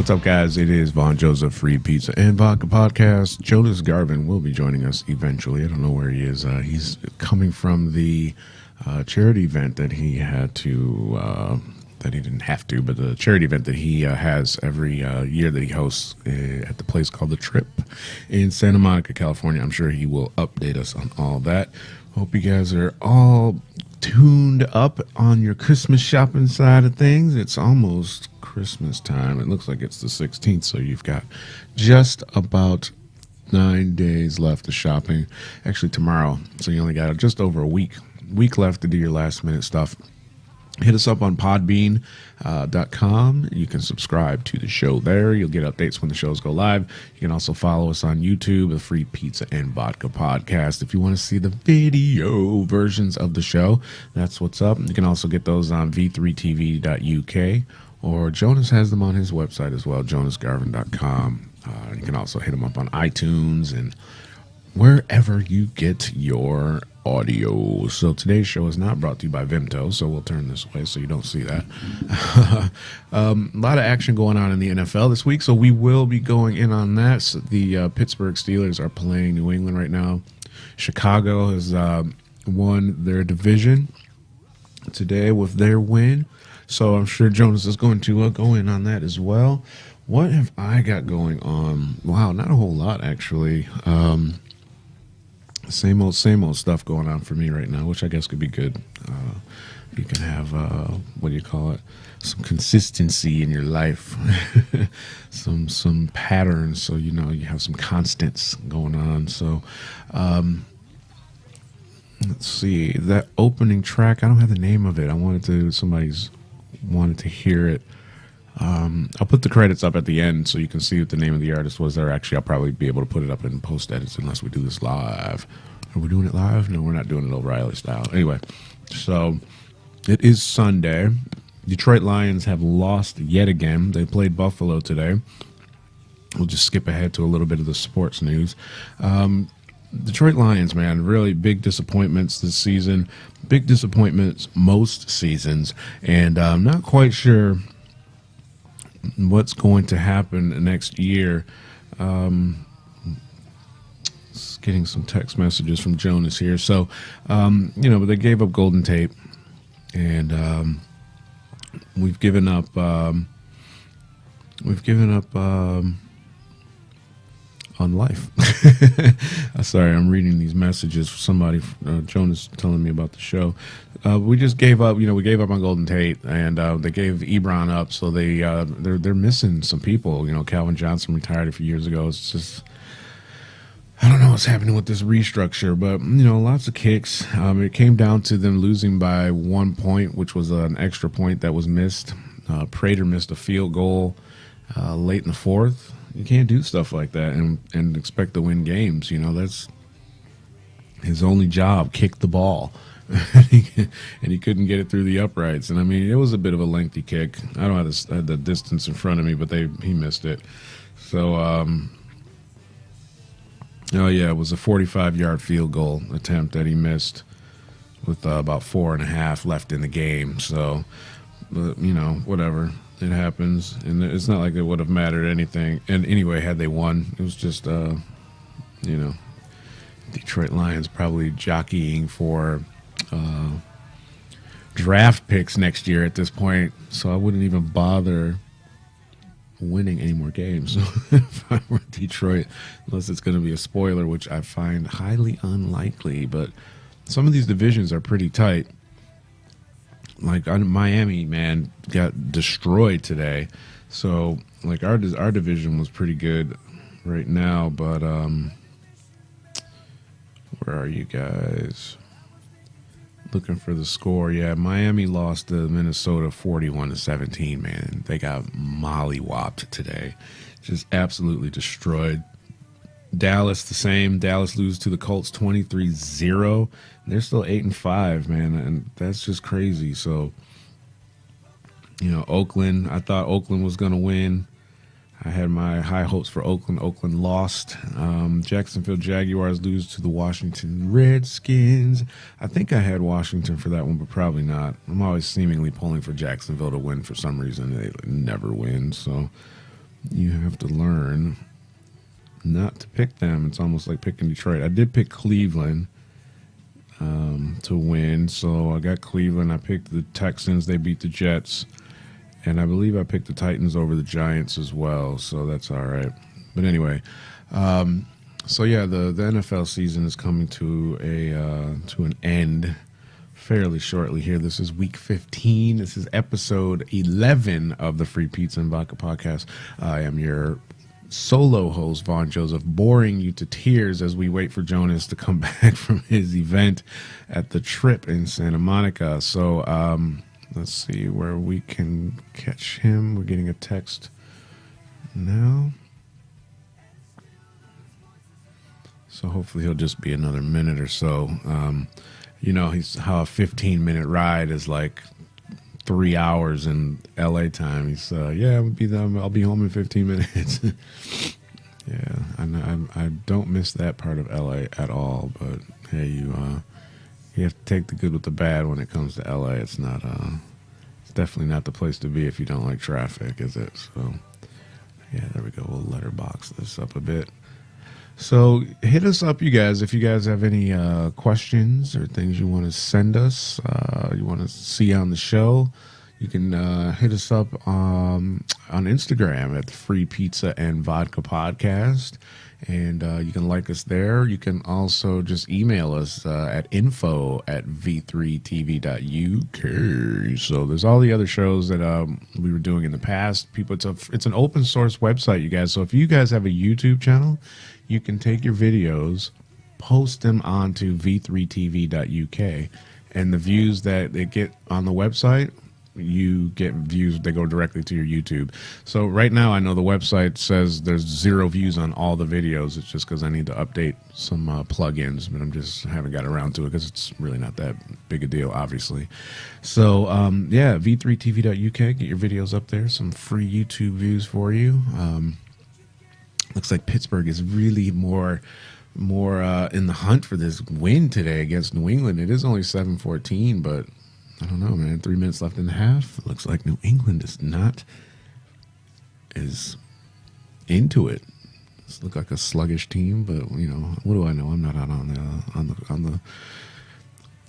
What's up, guys? It is Von Joseph, Free Pizza and Vodka Podcast. Jonas Garvin will be joining us eventually. I don't know where he is. He's coming from the charity event that he had to, that he didn't have to, but the charity event that he has every year that he hosts at the place called The Trip in Santa Monica, California. I'm sure he will update us on all that. Hope you guys are all tuned up on your Christmas shopping side of things. It's almost Christmas time. It looks like it's the 16th, so you've got just about 9 days left of shopping. Actually, tomorrow, so you only got just over a week left to do your last minute stuff. Hit us up on podbean.com. You can subscribe to the show there. You'll get updates when the shows go live. You can also follow us on YouTube, the Free Pizza and Vodka Podcast. If you want to see the video versions of the show, that's what's up. You can also get those on v3tv.uk, or Jonas has them on his website as well, jonasgarvin.com. You can also hit him up on iTunes and wherever you get your audio. So today's show is not brought to you by Vimto, so we'll turn this way so you don't see that. A lot of action going on in the NFL this week, so we will be going in on that. So the Pittsburgh Steelers are playing New England right now. Chicago has won their division today with their win, so I'm sure Jonas is going to go in on that as well. What have I got going on? Wow, not a whole lot, actually. Same old stuff going on for me right now, which I guess could be good. You can have, what do you call it? Some consistency in your life, some patterns, so you know you have some constants going on. So, let's see, that opening track. I don't have the name of it. Somebody's wanted to hear it. I'll put the credits up at the end so you can see what the name of the artist was there. Actually, I'll probably be able to put it up in post edits unless we do this live. Are we doing it live? No, we're not doing it O'Reilly style. Anyway, so it is Sunday. Detroit Lions have lost yet again. They played Buffalo today. We'll just skip ahead to a little bit of the sports news. Detroit Lions, man, really big disappointments this season. Big disappointments most seasons. And I'm not quite sure what's going to happen next year. Getting some text messages from Jonas here. So, but they gave up Golden Tate, and we've given up. On life. Sorry, I'm reading these messages for somebody. Jonas telling me about the show. We just gave up. We gave up on Golden Tate, and they gave Ebron up. So they're missing some people. Calvin Johnson retired a few years ago. It's just, I don't know what's happening with this restructure, but lots of kicks. It came down to them losing by 1 point, which was an extra point that was missed. Prater missed a field goal late in the fourth. You can't do stuff like that and expect to win games. That's his only job, kick the ball. And he couldn't get it through the uprights. And, it was a bit of a lengthy kick. I don't have the distance in front of me, but he missed it. So, it was a 45-yard field goal attempt that he missed with about 4.5 left in the game. So, whatever. It happens, and it's not like it would have mattered anything. And anyway, had they won, it was just, Detroit Lions probably jockeying for draft picks next year at this point. So I wouldn't even bother winning any more games if I were Detroit, unless it's going to be a spoiler, which I find highly unlikely. But some of these divisions are pretty tight. Like Miami, man, got destroyed today. So, like, our division was pretty good right now. But where are you guys? Looking for the score. Yeah, Miami lost to Minnesota 41-17. Man, they got mollywopped today. Just absolutely destroyed. Dallas the same. Dallas lose to the Colts 23-0. They're still 8-5, man, and that's just crazy. So, Oakland. I thought Oakland was going to win. I had my high hopes for Oakland. Oakland lost. Jacksonville Jaguars lose to the Washington Redskins. I think I had Washington for that one, but probably not. I'm always seemingly pulling for Jacksonville to win for some reason. They never win. So, you have to learn not to pick them. It's almost like picking Detroit. I did pick Cleveland to win, so I got Cleveland. I picked the Texans. They beat the Jets. And I believe I picked the Titans over the Giants as well, so that's all right. But anyway, so yeah, the NFL season is coming to an end fairly shortly here. This is week 15. This is episode 11 of the Free Pizza and Vodka podcast. I am your solo host, Vaughn Joseph, boring you to tears as we wait for Jonas to come back from his event at the Trip in Santa Monica. So, let's see where we can catch him. We're getting a text now. So hopefully he'll just be another minute or so. He's how a 15-minute ride is like 3 hours in LA time. He's I'll be home in 15 minutes. Yeah, I don't miss that part of LA at all. But hey, you have to take the good with the bad when it comes to LA. It's not it's definitely not the place to be if you don't like traffic, is it? So yeah, there we go. We'll letterbox this up a bit. So hit us up, you guys, if you guys have any questions or things you want to send us, you want to see on the show. You can hit us up on Instagram at the Free Pizza and Vodka Podcast, and you can like us there. You can also just email us at info@v3tv.uk. So there's all the other shows that we were doing in the past. It's an open source website, you guys. So if you guys have a YouTube channel, you can take your videos, post them onto v3tv.uk, and the views that they get on the website, you get views, they go directly to your YouTube. So right now I know the website says there's 0 views on all the videos. It's just because I need to update some plugins, but I'm just haven't got around to it because it's really not that big a deal, obviously. So yeah, v3tv.uk, get your videos up there, some free YouTube views for you. Looks like Pittsburgh is really more in the hunt for this win today against New England. It is only 7-14, but I don't know, man. 3 minutes left in the half. It looks like New England is into it. This looks like a sluggish team, but what do I know? I'm not out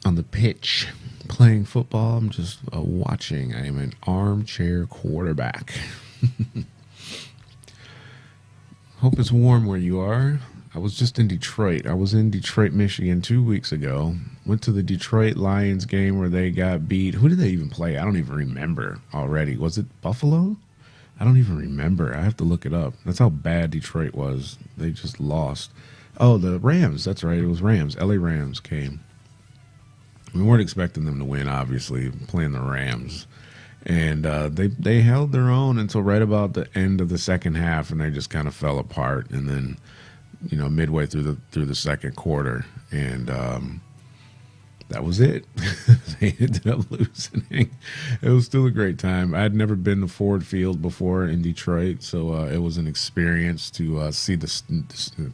on the pitch playing football. I'm just watching. I am an armchair quarterback. Hope it's warm where you are. I was just in Detroit. I was in Detroit, Michigan 2 weeks ago. Went to the Detroit Lions game where they got beat. Who did they even play? I don't even remember already. Was it Buffalo? I don't even remember. I have to look it up. That's how bad Detroit was. They just lost. Oh, the Rams. That's right. It was Rams. LA Rams came. We weren't expecting them to win, obviously, playing the Rams. And they held their own until right about the end of the second half, and they just kind of fell apart. And then, midway through the second quarter, and that was it. They ended up losing. It was still a great time. I had never been to Ford Field before in Detroit, so it was an experience to see this.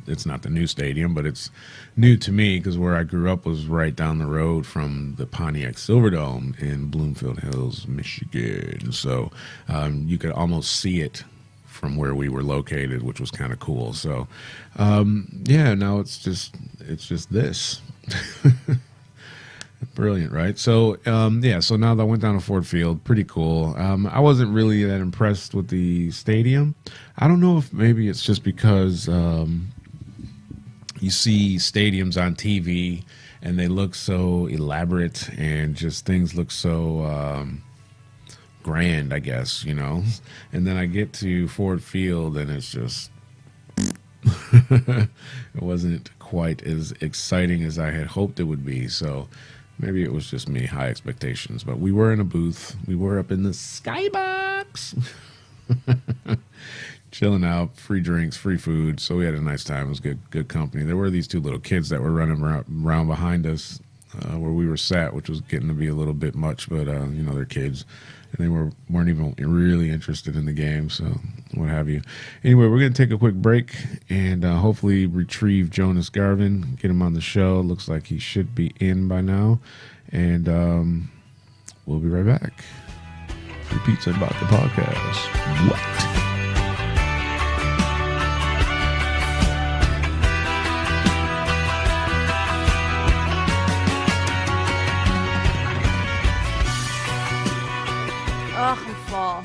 It's not the new stadium, but it's new to me because where I grew up was right down the road from the Pontiac Silverdome in Bloomfield Hills, Michigan. So you could almost see it from where we were located, which was kind of cool. So yeah, now it's just this. Brilliant, right? So yeah, so now that I went down to Ford Field, pretty cool. I wasn't really that impressed with the stadium. I don't know if maybe it's just because you see stadiums on TV and they look so elaborate and just things look so grand, I guess, and then I get to Ford Field and it's just it wasn't quite as exciting as I had hoped it would be. So maybe it was just me, high expectations. But we were in a booth. We were up in the skybox. Chilling out, free drinks, free food. So we had a nice time. It was good company. There were these 2 little kids that were running around behind us where we were sat, which was getting to be a little bit much. But, they're kids. And they weren't even really interested in the game, so what have you. Anyway, we're going to take a quick break and hopefully retrieve Jonas Garvin, get him on the show. Looks like he should be in by now. And we'll be right back. Free Pizza and Vodka Podcast. What? Ugh, I'm full.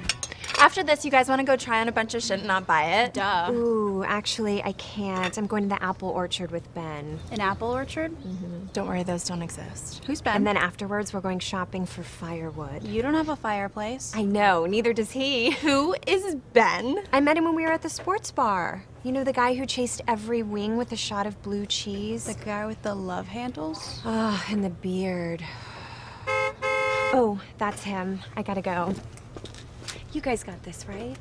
After this, you guys want to go try on a bunch of shit and not buy it? Duh. Ooh, actually, I can't. I'm going to the apple orchard with Ben. An apple orchard? Mm-hmm. Don't worry, those don't exist. Who's Ben? And then afterwards, we're going shopping for firewood. You don't have a fireplace. I know, neither does he. Who is Ben? I met him when we were at the sports bar. You know, the guy who chased every wing with a shot of blue cheese? The guy with the love handles? Ah, and the beard. Oh, that's him. I gotta go. You guys got this, right?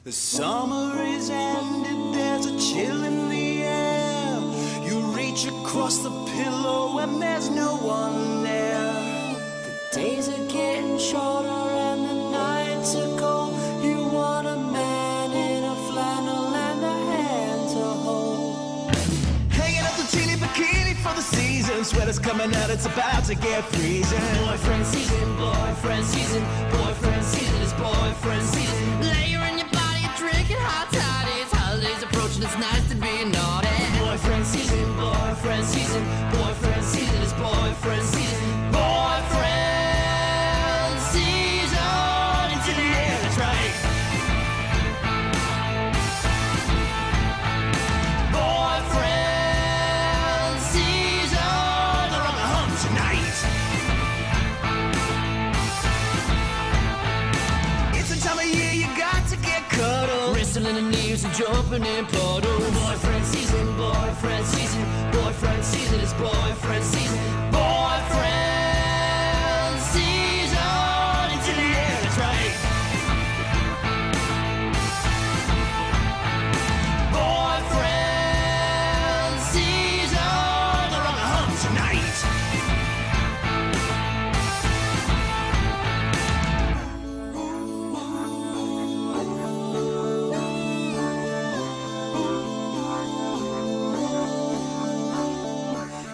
The summer is ended, there's a chill in the air. You reach across the pillow and there's no one there. The days are getting shorter and the nights are cold. You want a man in a flannel and a hand to hold. Hanging up the teeny bikini for the season. Sweater's coming out, it's about to get freezing. Boyfriend season, boyfriend season. Boyfriend season is boyfriend season. Layer in your body, drinking hot toddies. Holidays approaching, it's nice to be naughty. Boyfriend season, boyfriend season. Boyfriend season is boyfriend season. Boyfriend season. It's in the air, that's right. Boyfriend season. They're on the hump tonight. It's the time of year you got to get cuddled. Wrestling in leaves and jumping in puddles. Boyfriend season, boyfriend season. Boyfriend season is boyfriend season. Boyfriend season. It's in the air, that's right. Boyfriend season. They're on the hump tonight.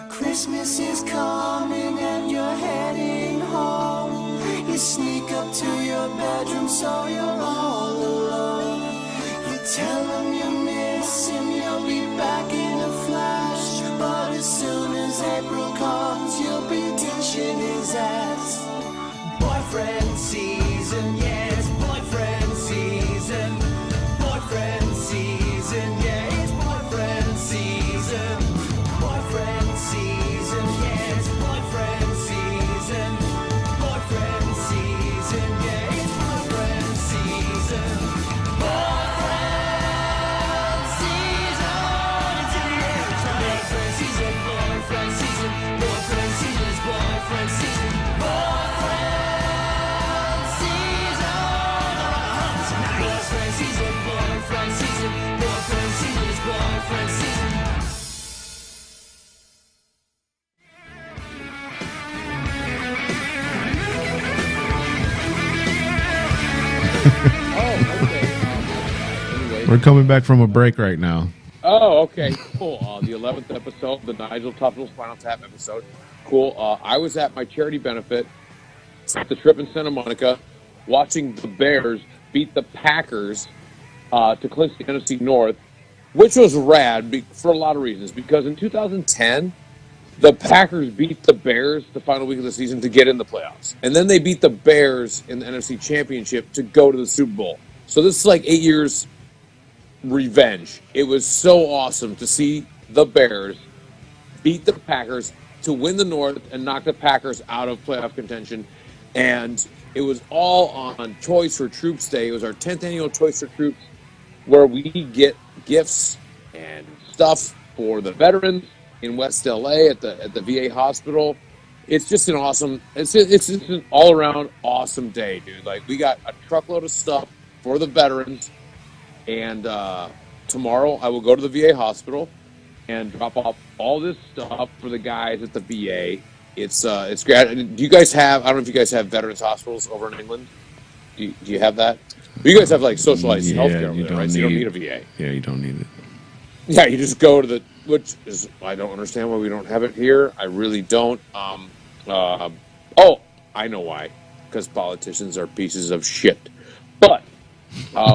Christmas is coming and you're heading home. You sneak up to your bedroom so you're all alone. You tell him you miss him, you'll be back in a flash. But as soon as April comes, you'll be ditching his ass. Boyfriend season, yes, boyfriend season. Boyfriend season, yeah, it's boyfriend season. Boyfriend season, yes, boyfriend season. Boyfriend season, yeah, it's boyfriend season. Boyfriend season, it's in the air, it's right. Boyfriend season, boyfriend season. Boyfriend season is boyfriend season. Boyfriend season, they're on the hump tonight. Boyfriend season, boyfriend season. Boyfriend season is boyfriend season. Oh, okay. Anyway. We're coming back from a break right now. Oh, okay, cool. The 11th episode, the Nigel Tufnell Spinal Tap episode. Cool. I was at my charity benefit at the Trip in Santa Monica watching the Bears beat the Packers to clinch the NFC North, which was rad for a lot of reasons. Because in 2010, the Packers beat the Bears the final week of the season to get in the playoffs. And then they beat the Bears in the NFC Championship to go to the Super Bowl. So this is like 8 years revenge. It was so awesome to see the Bears beat the Packers to win the North and knock the Packers out of playoff contention. And it was all on Toys for Troops Day. It was our 10th annual Toys for Troops, where we get gifts and stuff for the veterans in West LA at the VA hospital. It's just an awesome, it's just an all around awesome day, dude. Like, we got a truckload of stuff for the veterans, and tomorrow I will go to the VA hospital and drop off all this stuff for the guys at the VA. It's great. Do you guys have? I don't know if you guys have veterans hospitals over in England. Do you have that? You guys have like socialized healthcare over there, right? So you don't need a VA. Yeah, you don't need it. Yeah, you just go to the, which is, I don't understand why we don't have it here. I really don't. Oh, I know why. Because politicians are pieces of shit. But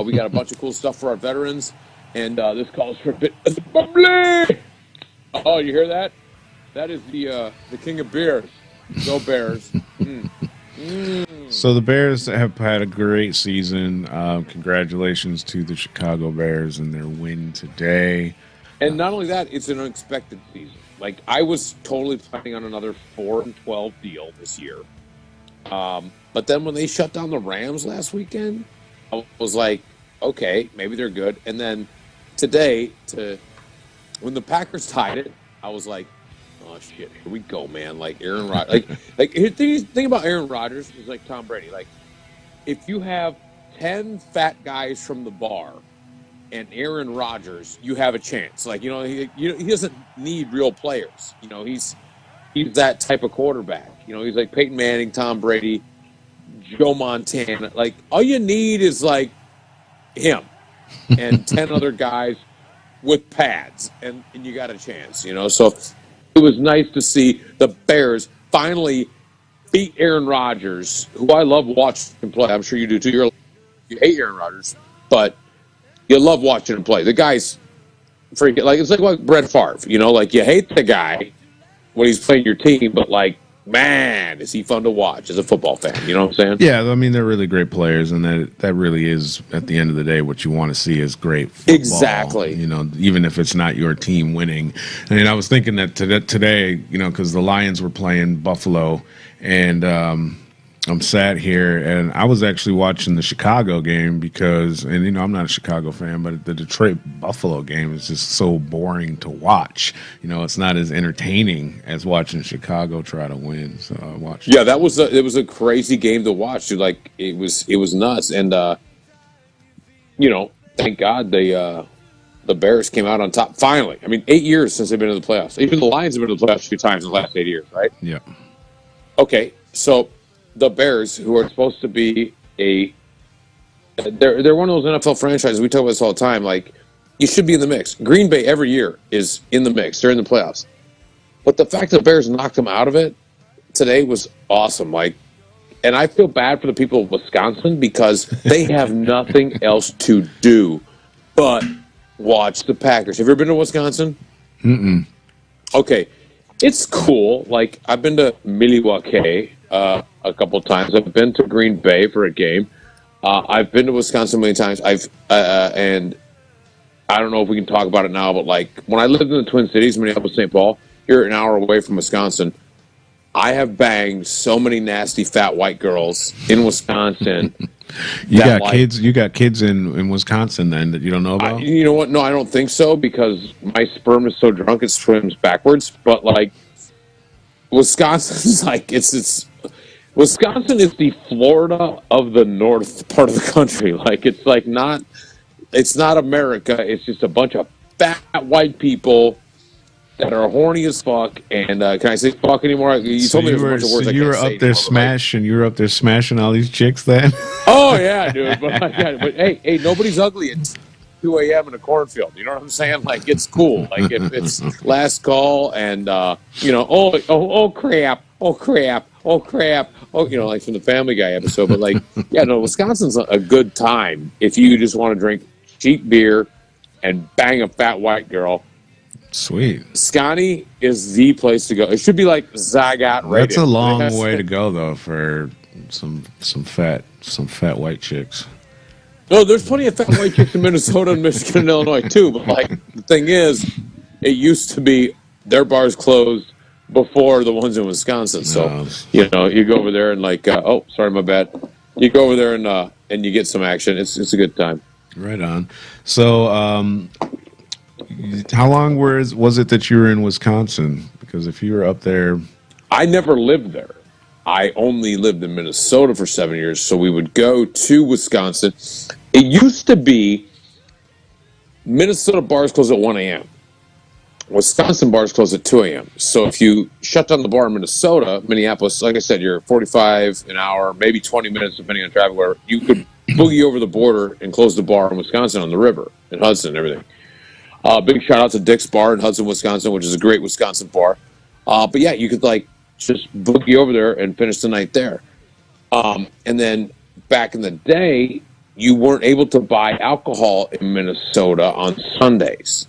we got a bunch of cool stuff for our veterans, and this calls for a bit bubbly. Oh, you hear that? That is the king of beers. Go Bears. So the Bears have had a great season. Congratulations to the Chicago Bears and their win today. And not only that, it's an unexpected season. Like, I was totally planning on another 4-12 deal this year. But then when they shut down the Rams last weekend, I was like, okay, maybe they're good. And then today, when the Packers tied it, I was like, oh shit, here we go, man. Like Aaron Rodgers, like the thing about Aaron Rodgers is like Tom Brady. Like, if you have 10 fat guys from the bar and Aaron Rodgers, you have a chance. Like, he doesn't need real players. He's that type of quarterback. He's like Peyton Manning, Tom Brady, Joe Montana. Like, all you need is like him and 10 other guys with pads, and you got a chance. So it was nice to see the Bears finally beat Aaron Rodgers, who I love watching him play. I'm sure you do too. You hate Aaron Rodgers, but you love watching him play. The guy's freaking, like, it's like Brett Favre. Like, you hate the guy when he's playing your team, but like, man, is he fun to watch as a football fan? You know what I'm saying? Yeah, I mean, they're really great players, and that really is, at the end of the day, what you want to see is great football. Exactly. Even if it's not your team winning. I mean, I was thinking that today, because the Lions were playing Buffalo, and I'm sat here, and I was actually watching the Chicago game because, and I'm not a Chicago fan, but the Detroit Buffalo game is just so boring to watch. It's not as entertaining as watching Chicago try to win. So I watched. Yeah, it was a crazy game to watch. Dude. Like, it was nuts, and thank God the Bears came out on top finally. I mean, 8 years since they've been in the playoffs. Even the Lions have been in the playoffs a few times in the last 8 years, right? Yeah. Okay, so the Bears, who are supposed to be they're one of those NFL franchises. We talk about this all the time. Like, you should be in the mix. Green Bay every year is in the mix. They're in the playoffs. But the fact that the Bears knocked them out of it today was awesome. Like, and I feel bad for the people of Wisconsin because they have nothing else to do but watch the Packers. Have you ever been to Wisconsin? Mm-mm. Okay. It's cool. Like, I've been to Milwaukee a couple times. I've been to Green Bay for a game. I've been to Wisconsin many times. And I don't know if we can talk about it now, but like, when I lived in the Twin Cities, Minneapolis, St. Paul, you're an hour away from Wisconsin. I have banged so many nasty fat white girls in Wisconsin. You got kids in Wisconsin then that you don't know about? You know what? No, I don't think so, because my sperm is so drunk it swims backwards. But like, Wisconsin's like Wisconsin is the Florida of the north part of the country. Like, it's not America. It's just a bunch of fat white people that are horny as fuck. And can I say fuck anymore? You told me there was a bunch of words I can't say. You were up there smashing. You were up there smashing all these chicks then. Oh yeah, dude. But hey, nobody's ugly at 2 a.m. in a cornfield. You know what I'm saying? Like, it's cool. Like, if it's last call and oh crap, like from the Family Guy episode. But like, yeah, no, Wisconsin's a good time if you just want to drink cheap beer and bang a fat white girl. Sweet. Scotty is the place to go. It should be like Zagat Radio. That's a long way to go though for some fat white chicks. No, there's plenty of fat white chicks in Minnesota and Michigan and Illinois too. But like, the thing is, it used to be their bars closed before the ones in Wisconsin. So you go over there and like, oh, sorry, my bad. You go over there and you get some action. It's a good time. Right on. So, how long was it that you were in Wisconsin? Because if you were up there, I never lived there. I only lived in Minnesota for 7 years. So we would go to Wisconsin. It used to be Minnesota bars close at 1 a.m. Wisconsin bars close at 2 a.m. So if you shut down the bar in Minneapolis, like I said, you're 45 an hour, maybe 20 minutes, depending on traffic, where you could boogie over the border and close the bar in Wisconsin on the river, in Hudson and everything. Big shout out to Dick's Bar in Hudson, Wisconsin, which is a great Wisconsin bar. But yeah, you could like just boogie over there and finish the night there. And then back in the day, you weren't able to buy alcohol in Minnesota on Sundays.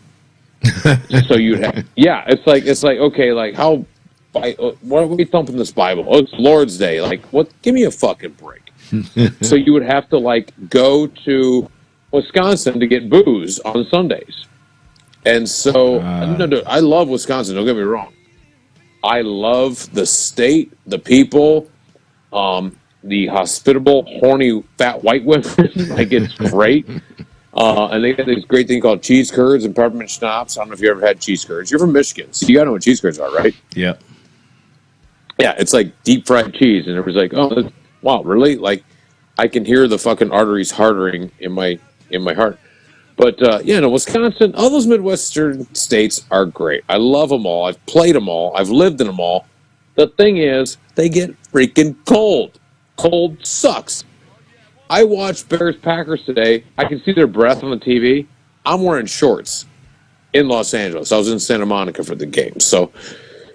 So you'd have, yeah, it's like, okay, like how Why are we thumping this Bible? Oh, it's Lord's Day. Like, what? Give me a fucking break. So you would have to like go to Wisconsin to get booze on Sundays. And so, no, I love Wisconsin. Don't get me wrong. I love the state, the people, the hospitable, horny, fat white women. Like, it's great. And they got this great thing called cheese curds and peppermint schnapps. I don't know if you ever had cheese curds. You're from Michigan, so you gotta know what cheese curds are, right? Yeah. Yeah, it's like deep fried cheese, and everybody's like, "Oh, wow, really?" Like, I can hear the fucking arteries hardening in my heart. But yeah, no, Wisconsin, all those Midwestern states are great. I love them all. I've played them all. I've lived in them all. The thing is, they get freaking cold. Cold sucks. I watched Bears-Packers today. I can see their breath on the TV. I'm wearing shorts in Los Angeles. I was in Santa Monica for the game. So,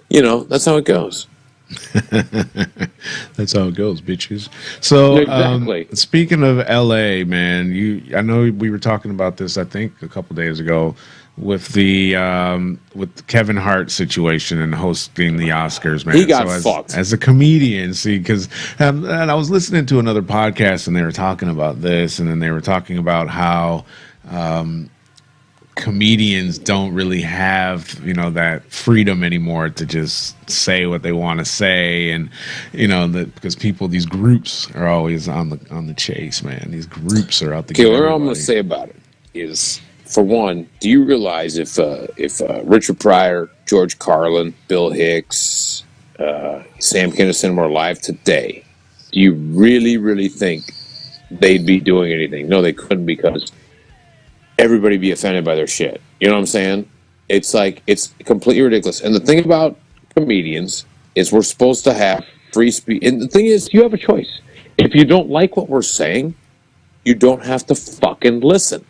you know, that's how it goes. That's how it goes, bitches. So, exactly. Speaking of LA, man, I know we were talking about this, I think, a couple days ago with the Kevin Hart situation and hosting the Oscars, man. He got fucked. As a comedian, see, because and I was listening to another podcast and they were talking about this, and then they were talking about how comedians don't really have, you know, that freedom anymore to just say what they want to say, and you know that because these groups are always on the chase, man. These groups are out to get everybody. everybody. What I'm going to say about it is, for one, do you realize if Richard Pryor, George Carlin, Bill Hicks, Sam Kinison were alive today, do you really think they'd be doing anything? No, they couldn't, because everybody be offended by their shit. You know what I'm saying? It's like, it's completely ridiculous. And the thing about comedians is we're supposed to have free speech. And the thing is, you have a choice. If you don't like what we're saying, you don't have to fucking listen.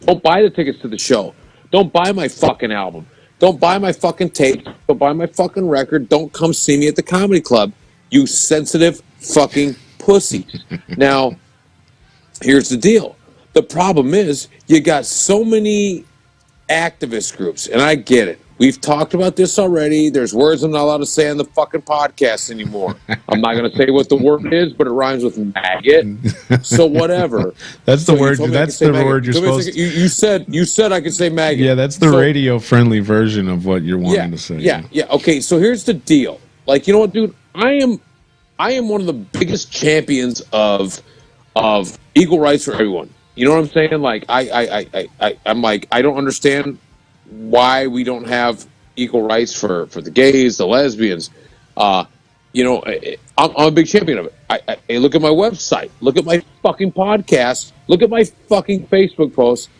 Don't buy the tickets to the show. Don't buy my fucking album. Don't buy my fucking tape. Don't buy my fucking record. Don't come see me at the comedy club, you sensitive fucking pussies. Now, here's the deal. The problem is, you got so many activist groups, and I get it. We've talked about this already. There's words I'm not allowed to say on the fucking podcast anymore. I'm not going to say what the word is, but it rhymes with maggot. So whatever. That's the word. That's the word you're supposed to. You said I could say maggot. Yeah, that's the radio-friendly version of what you're wanting to say. Yeah. Okay, so here's the deal. Like, you know what, dude? I am one of the biggest champions of equal rights for everyone. You know what I'm saying? Like, I'm like, I don't understand why we don't have equal rights for the gays, the lesbians. You know, I'm a big champion of it. I look at my website, look at my fucking podcast, look at my fucking Facebook posts.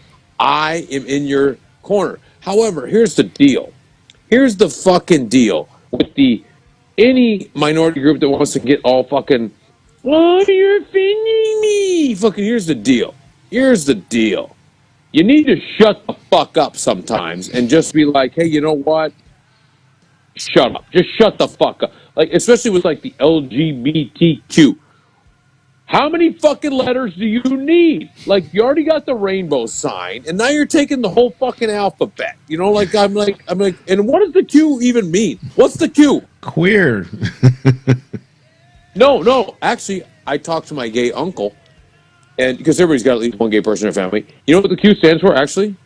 I am in your corner. However, here's the deal. Here's the fucking deal with any minority group that wants to get all fucking, oh, you're offending me. Fucking, here's the deal. Here's the deal. You need to shut the fuck up sometimes and just be like, hey, you know what? Shut up. Just shut the fuck up. Like, especially with like the LGBTQ. How many fucking letters do you need? Like, you already got the rainbow sign, and now you're taking the whole fucking alphabet. You know, like I'm like, and what does the Q even mean? What's the Q? Queer. No. Actually, I talked to my gay uncle. And because everybody's got at least one gay person in their family. You know what the Q stands for, actually?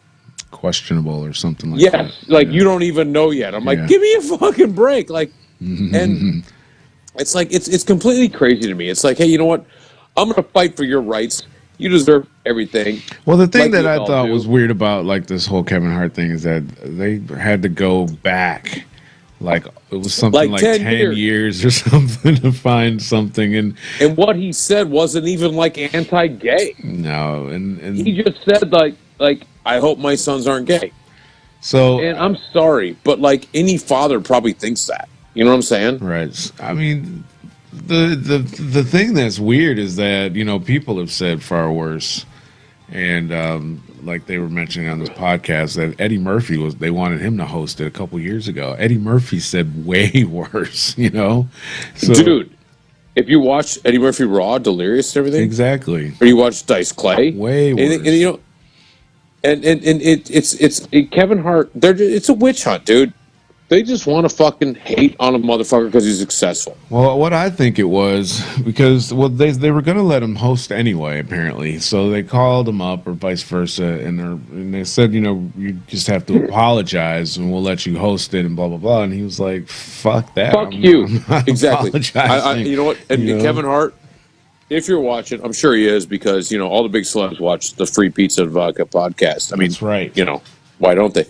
Questionable or something like that. Yes, like you don't even know yet. I'm like, give me a fucking break. Like, and it's like, it's completely crazy to me. It's like, hey, you know what? I'm going to fight for your rights. You deserve everything. Well, the thing that I thought was weird about like this whole Kevin Hart thing is that they had to go back. Like it was something like 10 years or something to find something, and what he said wasn't even like anti-gay. No, and he just said like I hope my sons aren't gay. So, and I'm sorry, but like any father probably thinks that. You know what I'm saying? Right. I mean, the thing that's weird is that, you know, people have said far worse, and like they were mentioning on this podcast that Eddie Murphy they wanted him to host it a couple years ago. Eddie Murphy said way worse, you know? So, dude, if you watch Eddie Murphy Raw, Delirious and everything. Exactly. Or you watch Dice Clay. Way worse. And you know, and it's Kevin Hart, it's a witch hunt, dude. They just want to fucking hate on a motherfucker because he's successful. Well, what I think it was, because they were going to let him host anyway, apparently. So they called him up, or vice versa, and they said, you just have to apologize, and we'll let you host it, and blah blah blah. And he was like, "Fuck that, Fuck you." I'm not Exactly. apologizing. You know what? And Kevin Hart, if you're watching, I'm sure he is, because all the big celebs watch the Free Pizza and Vodka podcast. I mean, That's right. Why don't they?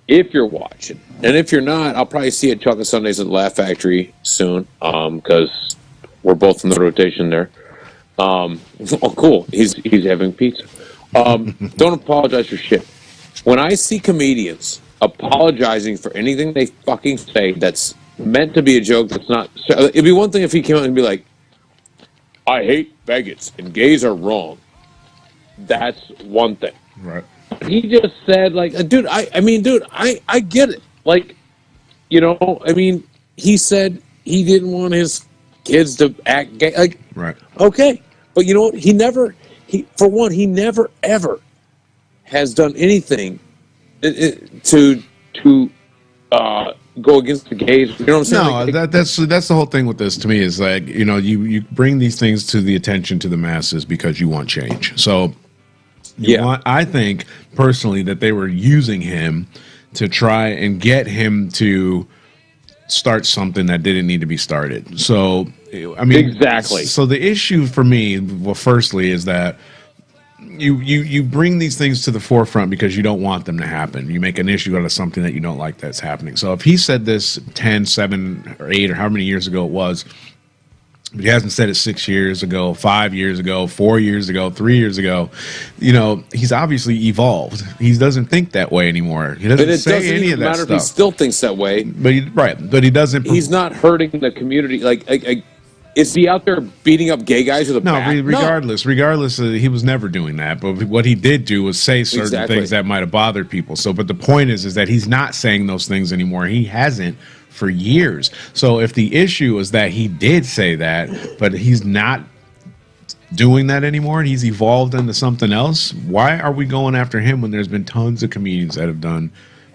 If you're watching, and if you're not, I'll probably see you at Chocolate Sundays at the Laugh Factory soon, because we're both in the rotation there. Oh, cool. He's having pizza. Don't apologize for shit. When I see comedians apologizing for anything they fucking say that's meant to be a joke, that's not. It'd be one thing if he came out and be like, "I hate faggots and gays are wrong." That's one thing. Right. He just said, like, dude, I get it. Like, he said he didn't want his kids to act gay. Like, Right. Okay. But you know what? He never ever has done anything to go against the gays. You know what I'm saying? No, that's the whole thing with this to me is like, you bring these things to the attention to the masses because you want change. So I think personally that they were using him to try and get him to start something that didn't need to be started. So, I mean, exactly. So the issue for me, well, firstly, is that you bring these things to the forefront because you don't want them to happen. You make an issue out of something that you don't like that's happening. So if he said this 10, 7, or 8, or how many years ago it was, but he hasn't said it 6 years ago, 5 years ago, 4 years ago, 3 years ago. He's obviously evolved. He doesn't think that way anymore. He doesn't say any of that stuff. If he still thinks that way. But he doesn't. He's not hurting the community. Like, is he out there beating up gay guys with a bat? Regardless, he was never doing that. But what he did do was say certain things that might have bothered people. So, but the point is that he's not saying those things anymore. He hasn't for years. So if the issue is that he did say that, but he's not doing that anymore and he's evolved into something else, why are we going after him when there's been tons of comedians that have done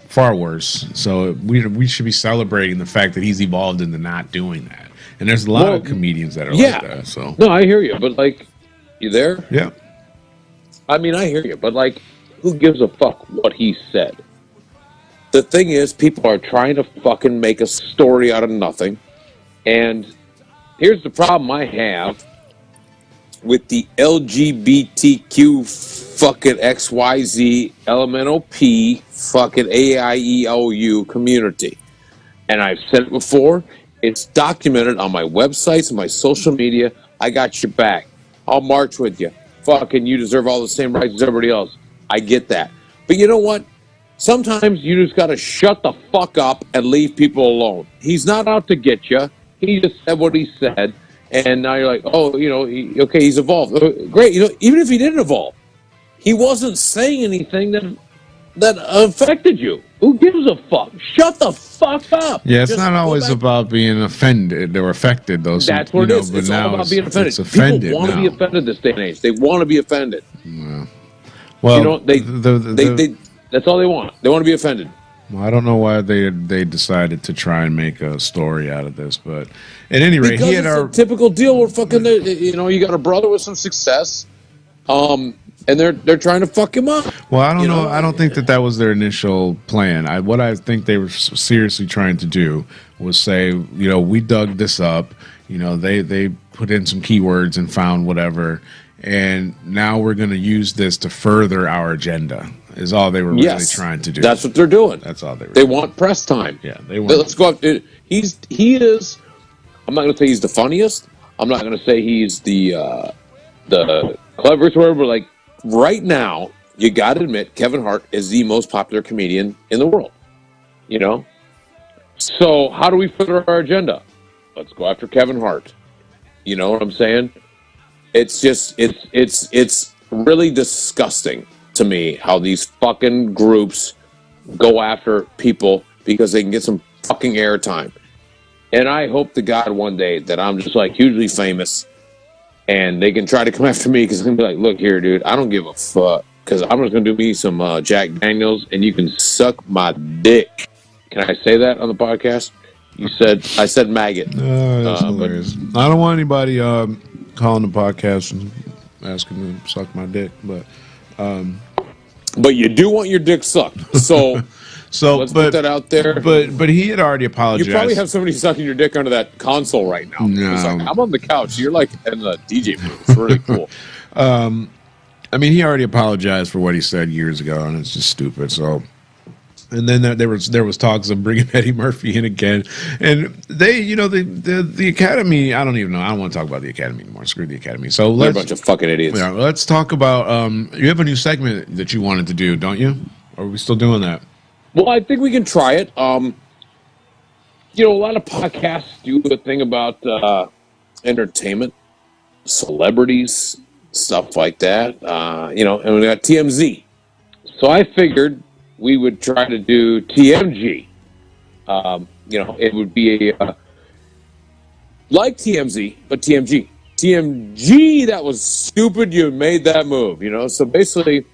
far worse? So we should be celebrating the fact that he's evolved into not doing that. And there's a lot of comedians that are like that. So no, I hear you, but like, you there? Yeah. I mean, I hear you, but like, who gives a fuck what he said? The thing is, people are trying to fucking make a story out of nothing. And here's the problem I have with the LGBTQ fucking XYZ LMNOP fucking AIEOU community. And I've said it before, it's documented on my websites and my social media. I got your back. I'll march with you. Fucking you deserve all the same rights as everybody else. I get that. But you know what? Sometimes you just got to shut the fuck up and leave people alone. He's not out to get you. He just said what he said. And now you're like, oh, he's evolved. Great. Even if he didn't evolve, he wasn't saying anything that affected you. Who gives a fuck? Shut the fuck up. Yeah, it's not always about being offended or affected. That's what it is. It's all about being offended. People want to be offended this day and age. They want to be offended. Yeah. Well, that's all they want. They want to be offended. Well, I don't know why they decided to try and make a story out of this, but at any rate, because it's a typical deal where fucking you got a brother with some success, and they're trying to fuck him up. Well, I don't know. I don't think that was their initial plan. What I think they were seriously trying to do was say, we dug this up. They put in some keywords and found whatever, and now we're going to use this to further our agenda. Is all they were really trying to do. That's what they're doing. That's all they were. They want press time. Yeah, they want. Let's go up. He is. I'm not going to say he's the funniest. I'm not going to say he's the cleverest, or whatever. But like right now, you got to admit, Kevin Hart is the most popular comedian in the world. So how do we further our agenda? Let's go after Kevin Hart. You know what I'm saying? It's just it's really disgusting to me how these fucking groups go after people because they can get some fucking airtime. And I hope to God one day that I'm just like hugely famous and they can try to come after me because I'm going to be like, look here, dude, I don't give a fuck. because I'm just going to do me some Jack Daniels, and you can suck my dick. Can I say that on the podcast? I said maggot. That's hilarious. I don't want anybody calling the podcast and asking to suck my dick, but you do want your dick sucked. So let's put that out there. But he had already apologized. You probably have somebody sucking your dick under that console right now. No. It's like, I'm on the couch. You're like in the DJ booth. It's really cool. I mean, he already apologized for what he said years ago, and it's just stupid. So, and then there was talks of bringing Eddie Murphy in again, and they, the Academy. I don't even know. I don't want to talk about the Academy anymore. Screw the Academy. So they're a bunch of fucking idiots. Yeah, let's talk about. You have a new segment that you wanted to do, don't you? Or are we still doing that? Well, I think we can try it. A lot of podcasts do a thing about entertainment, celebrities, stuff like that. And we got TMZ. So I figured we would try to do TMG. It would be like TMZ, but TMG. TMG, that was stupid. You made that move, So basically,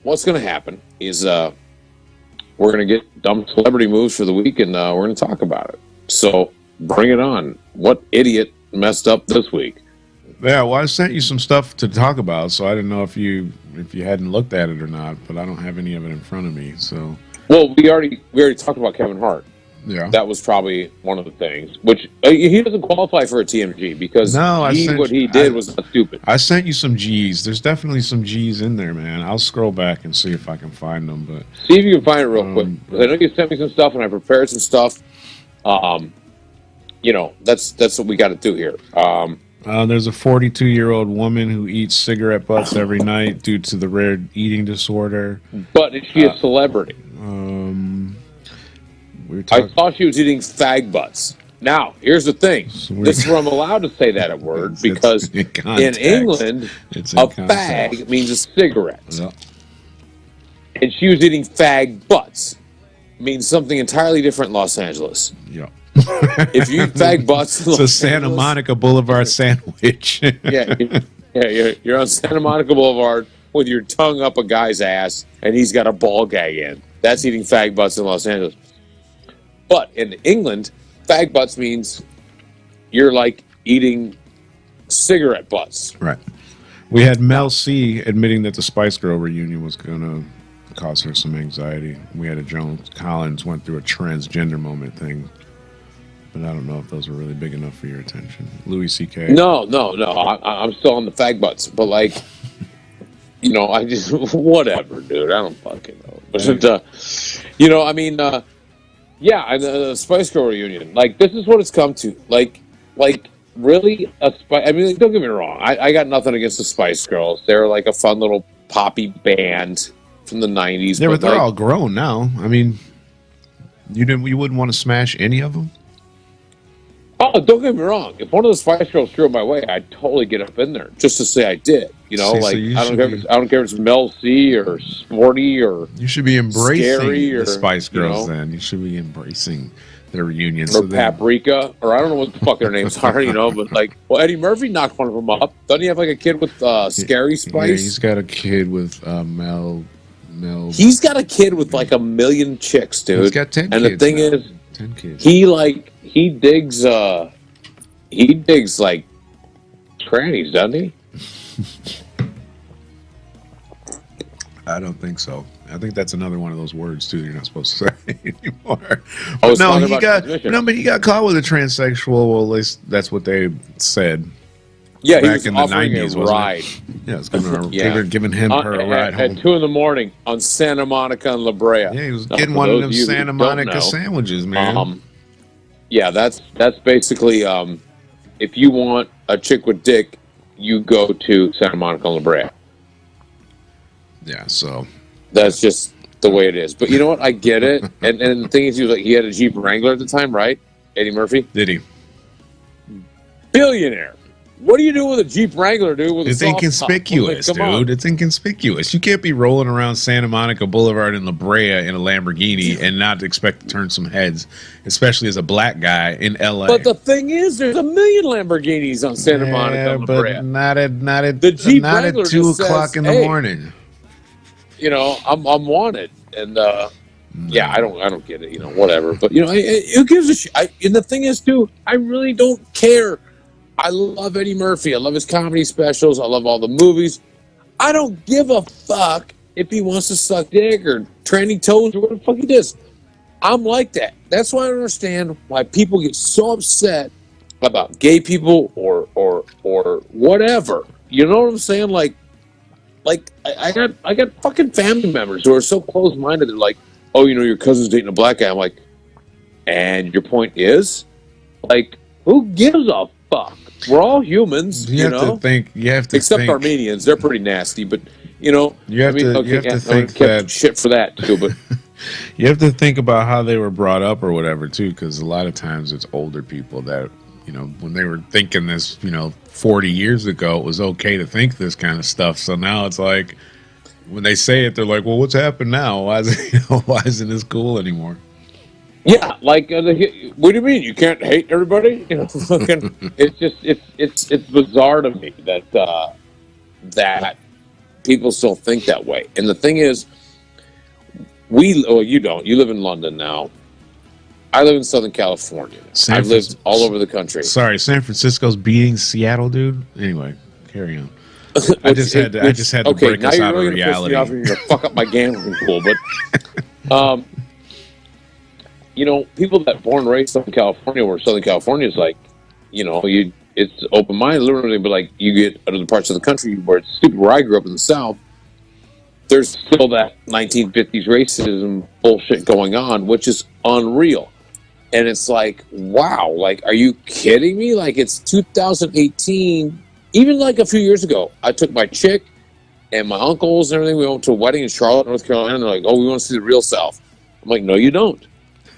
what's going to happen is we're going to get dumb celebrity moves for the week, and we're going to talk about it. So bring it on. What idiot messed up this week? Yeah, well, I sent you some stuff to talk about, so I didn't know if you hadn't looked at it or not, but I don't have any of it in front of me. So, well, we already talked about Kevin Hart. Yeah, that was probably one of the things. Which he doesn't qualify for a TMG because what he did was not stupid. I sent you some G's. There's definitely some G's in there, man. I'll scroll back and see if I can find them. But see if you can find it real quick. I know you sent me some stuff, and I prepared some stuff. That's what we got to do here. There's a 42-year-old woman who eats cigarette butts every night due to the rare eating disorder. But is she a celebrity? I saw she was eating fag butts. Now, here's the thing. This is where I'm allowed to say that word because in England, fag means a cigarette. Yeah. And she was eating fag butts. Means something entirely different in Los Angeles. Yeah. If you eat fag butts, it's a Santa Monica Boulevard sandwich. You're on Santa Monica Boulevard with your tongue up a guy's ass, and he's got a ball gag in. That's eating fag butts in Los Angeles. But in England, fag butts means you're like eating cigarette butts. Right. We had Mel C admitting that the Spice Girl reunion was going to cause her some anxiety. We had a Joan Collins went through a transgender moment thing. But I don't know if those were really big enough for your attention. Louis C.K. No. I'm still on the fag butts. But like, I just, whatever, dude. I don't fucking know. But, the Spice Girl reunion. Like, this is what it's come to. Like really? Don't get me wrong. I got nothing against the Spice Girls. They're like a fun little poppy band from the 90s. Yeah, but they're all grown now. I mean, you wouldn't want to smash any of them? Oh, don't get me wrong. If one of the Spice Girls threw it my way, I'd totally get up in there just to say I did. I don't care if it's Mel C or Sporty or you should be embracing the Spice Girls. Then you should be embracing their reunion. Or Paprika, or I don't know what the fuck their names are. But Eddie Murphy knocked one of them up. Doesn't he have like a kid with Scary Spice? Yeah, he's got a kid with Mel. He's got a kid with like 1 million chicks, dude. He's got 10 kids. And the thing is, 10 kids. He digs like trannies, doesn't he? I don't think so. I think that's another one of those words too that you're not supposed to say anymore. But he got caught with a transsexual. Well, at least that's what they said. Yeah, back he in was the offering 90s, a ride. Yeah, it was giving him her a ride home at 2 a.m. on Santa Monica and La Brea. Yeah, he was getting one of them Santa Monica sandwiches, man. Yeah, that's basically if you want a chick with dick, you go to Santa Monica and La Brea. Yeah, so that's just the way it is. But you know what? I get it. and the thing is, he had a Jeep Wrangler at the time, right? Eddie Murphy? Did he? Billionaire. What do you do with a Jeep Wrangler, dude? It's inconspicuous, dude. It's inconspicuous. You can't be rolling around Santa Monica Boulevard in La Brea in a Lamborghini and not expect to turn some heads, especially as a black guy in L.A. But the thing is, there's 1 million Lamborghinis on Santa Monica and La Brea. Not at the Jeep Wrangler 2 o'clock in the morning. you know, I'm wanted, and yeah, I don't get it, you know, whatever. But you know, who gives a shit? And the thing is, too, I really don't care. I love Eddie Murphy. I love his comedy specials. I love all the movies. I don't give a fuck if he wants to suck dick or tranny toes or whatever the fuck he does. I'm like that. That's why I don't understand why people get so upset about gay people or whatever. You know what I'm saying? Like I got fucking family members who are so close minded. They're like, oh, you know, your cousin's dating a black guy. I'm like, and your point is, like, who gives a fuck? We're all humans, you know. You have to except think, Armenians, they're pretty nasty. But you know, you have to think that shit for that too. But you have to think about how they were brought up or whatever too, because a lot of times it's older people that, you know, when they were thinking this, you know, 40 years ago, it was okay to think this kind of stuff. So now it's like, when they say it, they're like, well, what's happened now? Why is it, you know, why isn't this cool anymore? yeah, like, what do you mean you can't hate everybody? You know, fucking, it's just it's bizarre to me that that people still think that way. And the thing is, you don't. You live in London now. I live in Southern California. I've lived all over the country. Sorry, San Francisco's beating Seattle, dude. Anyway, carry on. I just had to break us out of reality. You're going to fuck up my gambling pool, but you know, people that born and raised Southern California, where Southern California is like, you know, it's open minded, literally, but like you get other parts of the country where it's stupid. Where I grew up in the South, there's still that 1950s racism bullshit going on, which is unreal. And it's like, wow, like, are you kidding me? Like, it's 2018. Even like a few years ago, I took my chick and my uncles and everything. We went to a wedding in Charlotte, North Carolina. And they're like, oh, we want to see the real South. I'm like, no, you don't.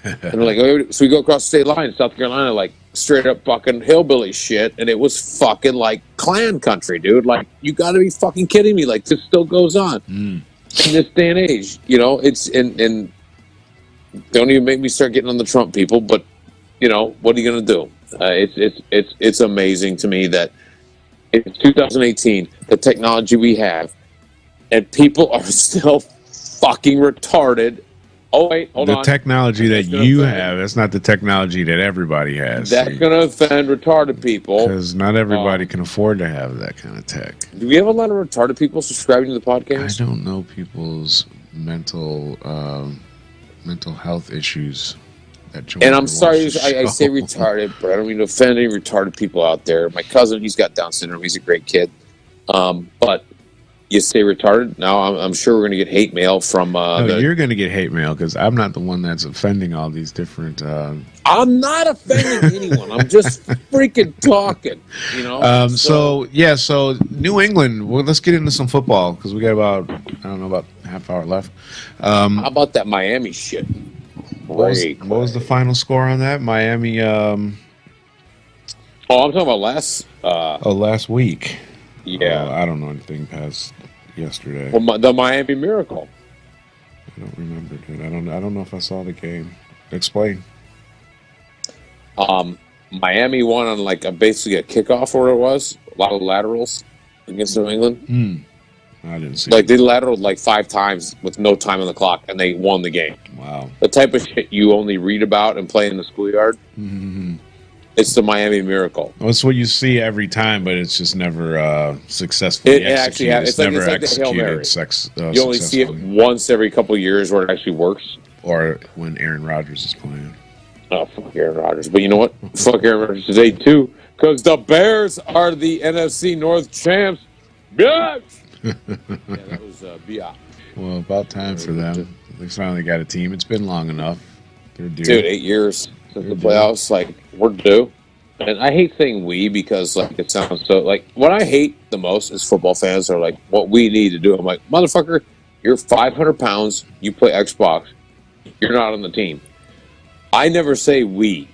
And they're like, oh, so we go across the state line in South Carolina, like straight up fucking hillbilly shit. And it was fucking like Klan country, dude. Like, you got to be fucking kidding me. Like, this still goes on in this day and age. You know, it's and don't even make me start getting on the Trump people. But, you know, what are you going to do? It's amazing to me that it's 2018, the technology we have, and people are still fucking retarded. Oh, wait, hold on. The technology that you have, that's not the technology that everybody has. That's going to offend retarded people. Because not everybody can afford to have that kind of tech. Do we have a lot of retarded people subscribing to the podcast? I don't know people's mental health issues. And I'm sorry, I say retarded, but I don't mean to offend any retarded people out there. My cousin, he's got Down syndrome. He's a great kid. But you say retarded, now I'm sure we're going to get hate mail from... you're going to get hate mail because I'm not the one that's offending all these different... I'm not offending anyone. I'm just freaking talking, you know? So New England, well, let's get into some football because we got about a half hour left. How about that Miami shit? What was the final score on that? Miami. I'm talking about last week. Yeah, I don't know anything past yesterday. Well, the Miami Miracle. I don't remember, dude. I don't know if I saw the game. Explain. Miami won on like basically a kickoff, or it was a lot of laterals against New England. I didn't see. Like, they lateraled like 5 times with no time on the clock, and they won the game. Wow. The type of shit you only read about and play in the schoolyard. Mm-hmm. It's the Miami Miracle. Well, it's what you see every time, but it's just never successfully executed. It's never executed. You only see it once every couple of years where it actually works. Or when Aaron Rodgers is playing. Oh, fuck Aaron Rodgers. But you know what? Fuck Aaron Rodgers today, too. Because the Bears are the NFC North champs. Bitch! Yeah, that was biatch. Well, about time for them. They finally got a team. It's been long enough. They're due. Dude, 8 years since the playoffs. Like, we're due. And I hate saying we because, like, it sounds so... Like, what I hate the most is football fans are like, what we need to do. I'm like, motherfucker, you're 500 pounds. You play Xbox. You're not on the team. I never say we.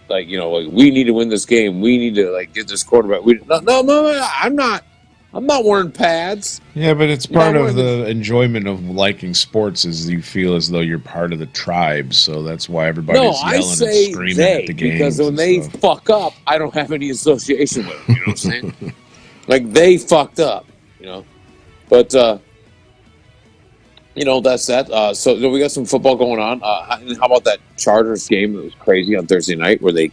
Like, you know, like, we need to win this game. We need to, like, get this quarterback. No, I'm not wearing pads. Yeah, but it's part of the enjoyment of liking sports is you feel as though you're part of the tribe, so that's why everybody's yelling and screaming at the games. Because when they fuck up, I don't have any association with them, you know what I'm saying? Like, they fucked up, you know? But, That's that. So we got some football going on. How about that Chargers game that was crazy on Thursday night where they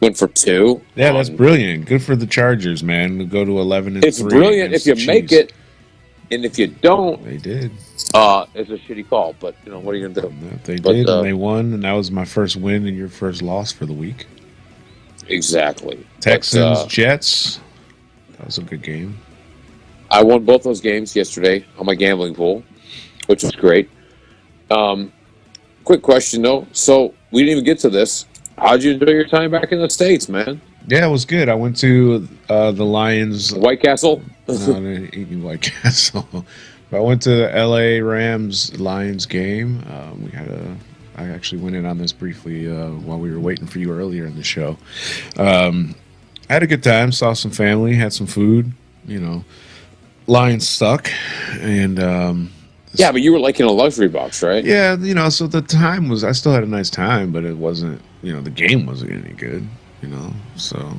went for 2? Yeah, that's brilliant. Good for the Chargers, man. To go to 11-3. It's brilliant if you make it, and if you don't, they did. It's a shitty call. But what are you gonna do? They did, and they won, and that was my first win and your first loss for the week. Exactly. Texans, Jets. That was a good game. I won both those games yesterday on my gambling pool, which was great. Quick question though. So we didn't even get to this. How'd you enjoy your time back in the States, man? Yeah, it was good. I went to the Lions. White Castle? No, I didn't eat any White Castle. But I went to the LA Rams Lions game. I actually went in on this briefly while we were waiting for you earlier in the show. I had a good time. Saw some family. Had some food. Lions suck, and yeah, but you were like in a luxury box, right? Yeah, so the time was. I still had a nice time, but it wasn't. The game wasn't any good. So.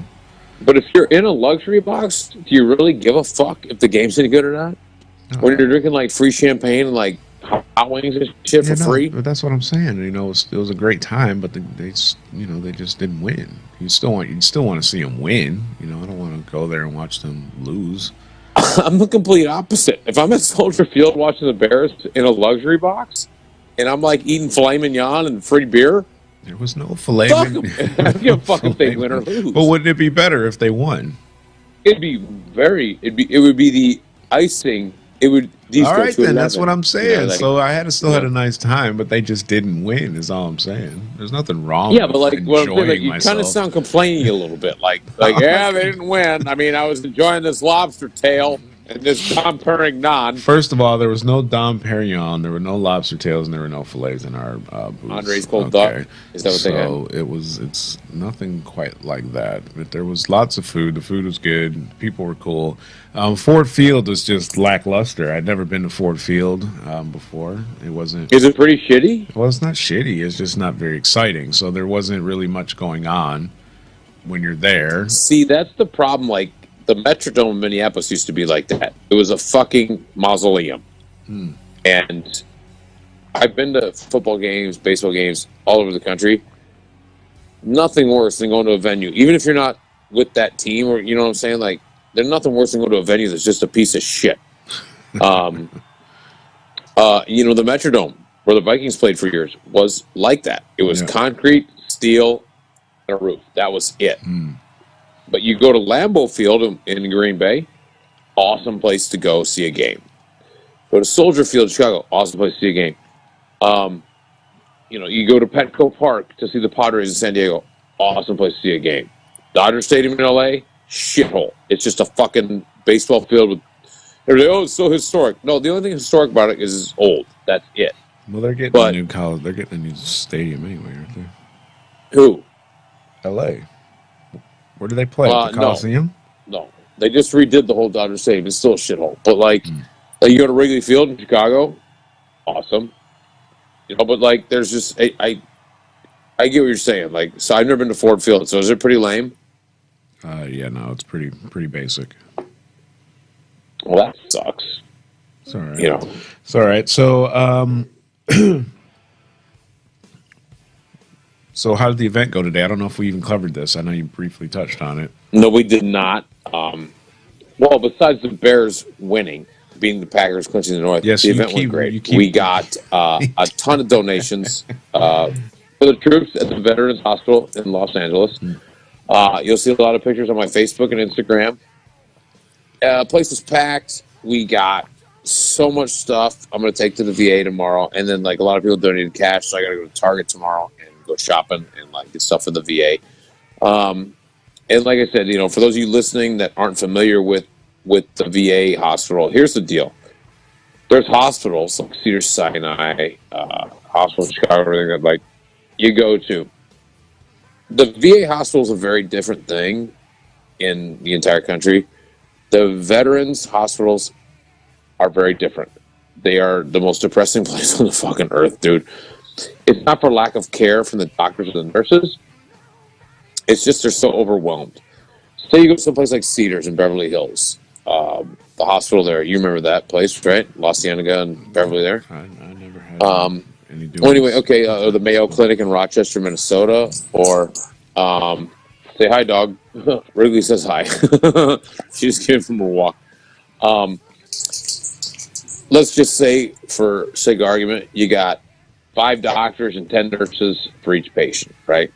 But if you're in a luxury box, do you really give a fuck if the game's any good or not? No. When you're drinking like free champagne and like hot wings and shit for free. But that's what I'm saying. It was a great time, but they just didn't win. You still want to see them win. I don't want to go there and watch them lose. I'm the complete opposite. If I'm at Soldier Field watching the Bears in a luxury box, and I'm like eating filet mignon and free beer, there was no filet. Fuck them. I don't give a fuck if they win or lose. But wouldn't it be better if they won? It would be the icing. All right, then that's what I'm saying. So I had a nice time, but they just didn't win. Is all I'm saying. There's nothing wrong. Yeah, but like, enjoying you kind of sound complaining a little bit. Like yeah, they didn't win. I mean, I was enjoying this lobster tail and this Dom Perignon. First of all, there was no Dom Perignon, there were no lobster tails, and there were no fillets in our booth. Andre's Cold Duck. Is that what they had? It's nothing quite like that. But there was lots of food. The food was good. People were cool. Ford Field was just lackluster. I'd never been to Ford Field before. It wasn't. Is it pretty shitty? Well, it's not shitty. It's just not very exciting. So there wasn't really much going on when you're there. See, that's the problem. Like, the Metrodome in Minneapolis used to be like that. It was a fucking mausoleum. And I've been to football games, baseball games all over the country. Nothing worse than going to a venue, even if you're not with that team, or you know what I'm saying? Like, there's nothing worse than going to a venue that's just a piece of shit. The Metrodome, where the Vikings played for years, was like that. It was concrete, steel, and a roof. That was it. But you go to Lambeau Field in Green Bay, awesome place to go see a game. Go to Soldier Field in Chicago, awesome place to see a game. You go to Petco Park to see the Padres in San Diego, awesome place to see a game. Dodger Stadium in LA, shithole. It's just a fucking baseball field with. It's so historic. No, the only thing historic about it is it's old. That's it. Well, they're getting a new college. They're getting a new stadium anyway, aren't they? Who? LA. Where do they play? At the Coliseum? No. They just redid the whole Dodger Stadium. It's still a shithole. But like you go to Wrigley Field in Chicago, awesome. But like there's just I get what you're saying. Like, so I've never been to Ford Field, so is it pretty lame? Yeah, no, it's pretty basic. Well, that sucks. It's all right. It's all right. So So how did the event go today? I don't know if we even covered this. I know you briefly touched on it. No, we did not. Well, besides the Bears winning, beating the Packers, clinching the North, the event went great. We got a ton of donations for the troops at the Veterans Hospital in Los Angeles. You'll see a lot of pictures on my Facebook and Instagram. Place was packed. We got so much stuff I'm going to take to the VA tomorrow. And then, like, a lot of people donated cash, so I got to go to Target tomorrow and go shopping and, like, get stuff for the VA. And like I said, for those of you listening that aren't familiar with the VA hospital, here's the deal. There's hospitals like Cedars-Sinai, hospital in Chicago, everything that, like, you go to. The VA hospital is a very different thing in the entire country. The veterans hospitals are very different. They are the most depressing place on the fucking earth, dude. It's not for lack of care from the doctors or the nurses. It's just they're so overwhelmed. Say you go to someplace like Cedars in Beverly Hills. the hospital there. You remember that place, right? La Cienega and Beverly there. I never had any doings. Well, anyway, okay, the Mayo Clinic in Rochester, Minnesota, or say hi, dog. Wrigley says hi. She just came from her walk. Let's just say, for sake of argument, you got 5 doctors and 10 nurses for each patient, right?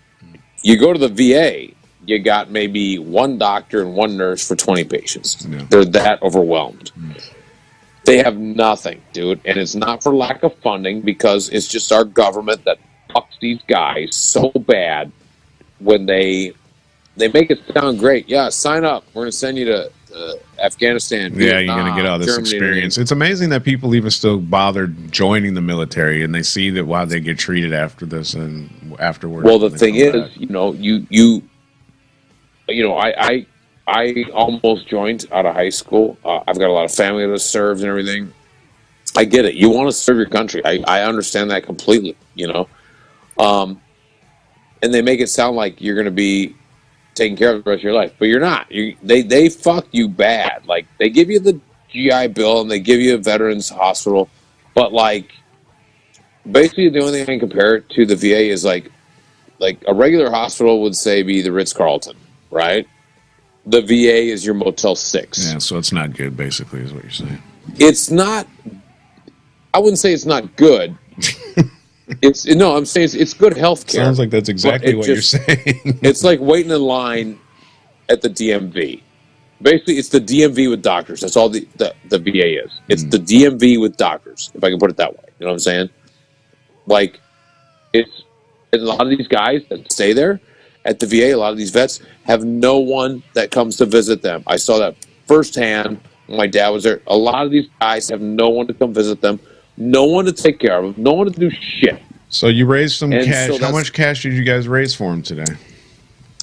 You go to the VA, you got maybe 1 doctor and 1 nurse for 20 patients. Yeah. They're that overwhelmed. They have nothing, dude. And it's not for lack of funding, because it's just our government that fucks these guys so bad when they make it sound great. Yeah, sign up. We're going to send you to Afghanistan. Yeah, Vietnam, you're going to get all this Germany, experience. It's amazing that people even still bother joining the military, and they see that why they get treated after this and afterwards. Well, the thing is, I almost joined out of high school. I've got a lot of family that serves and everything. I get it. You want to serve your country. I understand that completely, and they make it sound like you're going to be taking care of the rest of your life, but you're not. They fuck you bad. Like, they give you the GI Bill and they give you a veterans hospital, but like, basically the only thing I can compare it to the VA is like a regular hospital would say be the Ritz-Carlton, right? The VA is your Motel 6. Yeah, so it's not good, basically, is what you're saying. It's not. I wouldn't say it's not good. I'm saying it's good health care. Sounds like that's exactly what you're saying. It's like waiting in line at the DMV. Basically, it's the DMV with doctors. That's all the VA is. It's the DMV with doctors, if I can put it that way. You know what I'm saying? Like, and a lot of these guys that stay there at the VA, a lot of these vets have no one that comes to visit them. I saw that firsthand when my dad was there. A lot of these guys have no one to come visit them, no one to take care of them, no one to do shit. So you raised some cash. So how much cash did you guys raise for him today?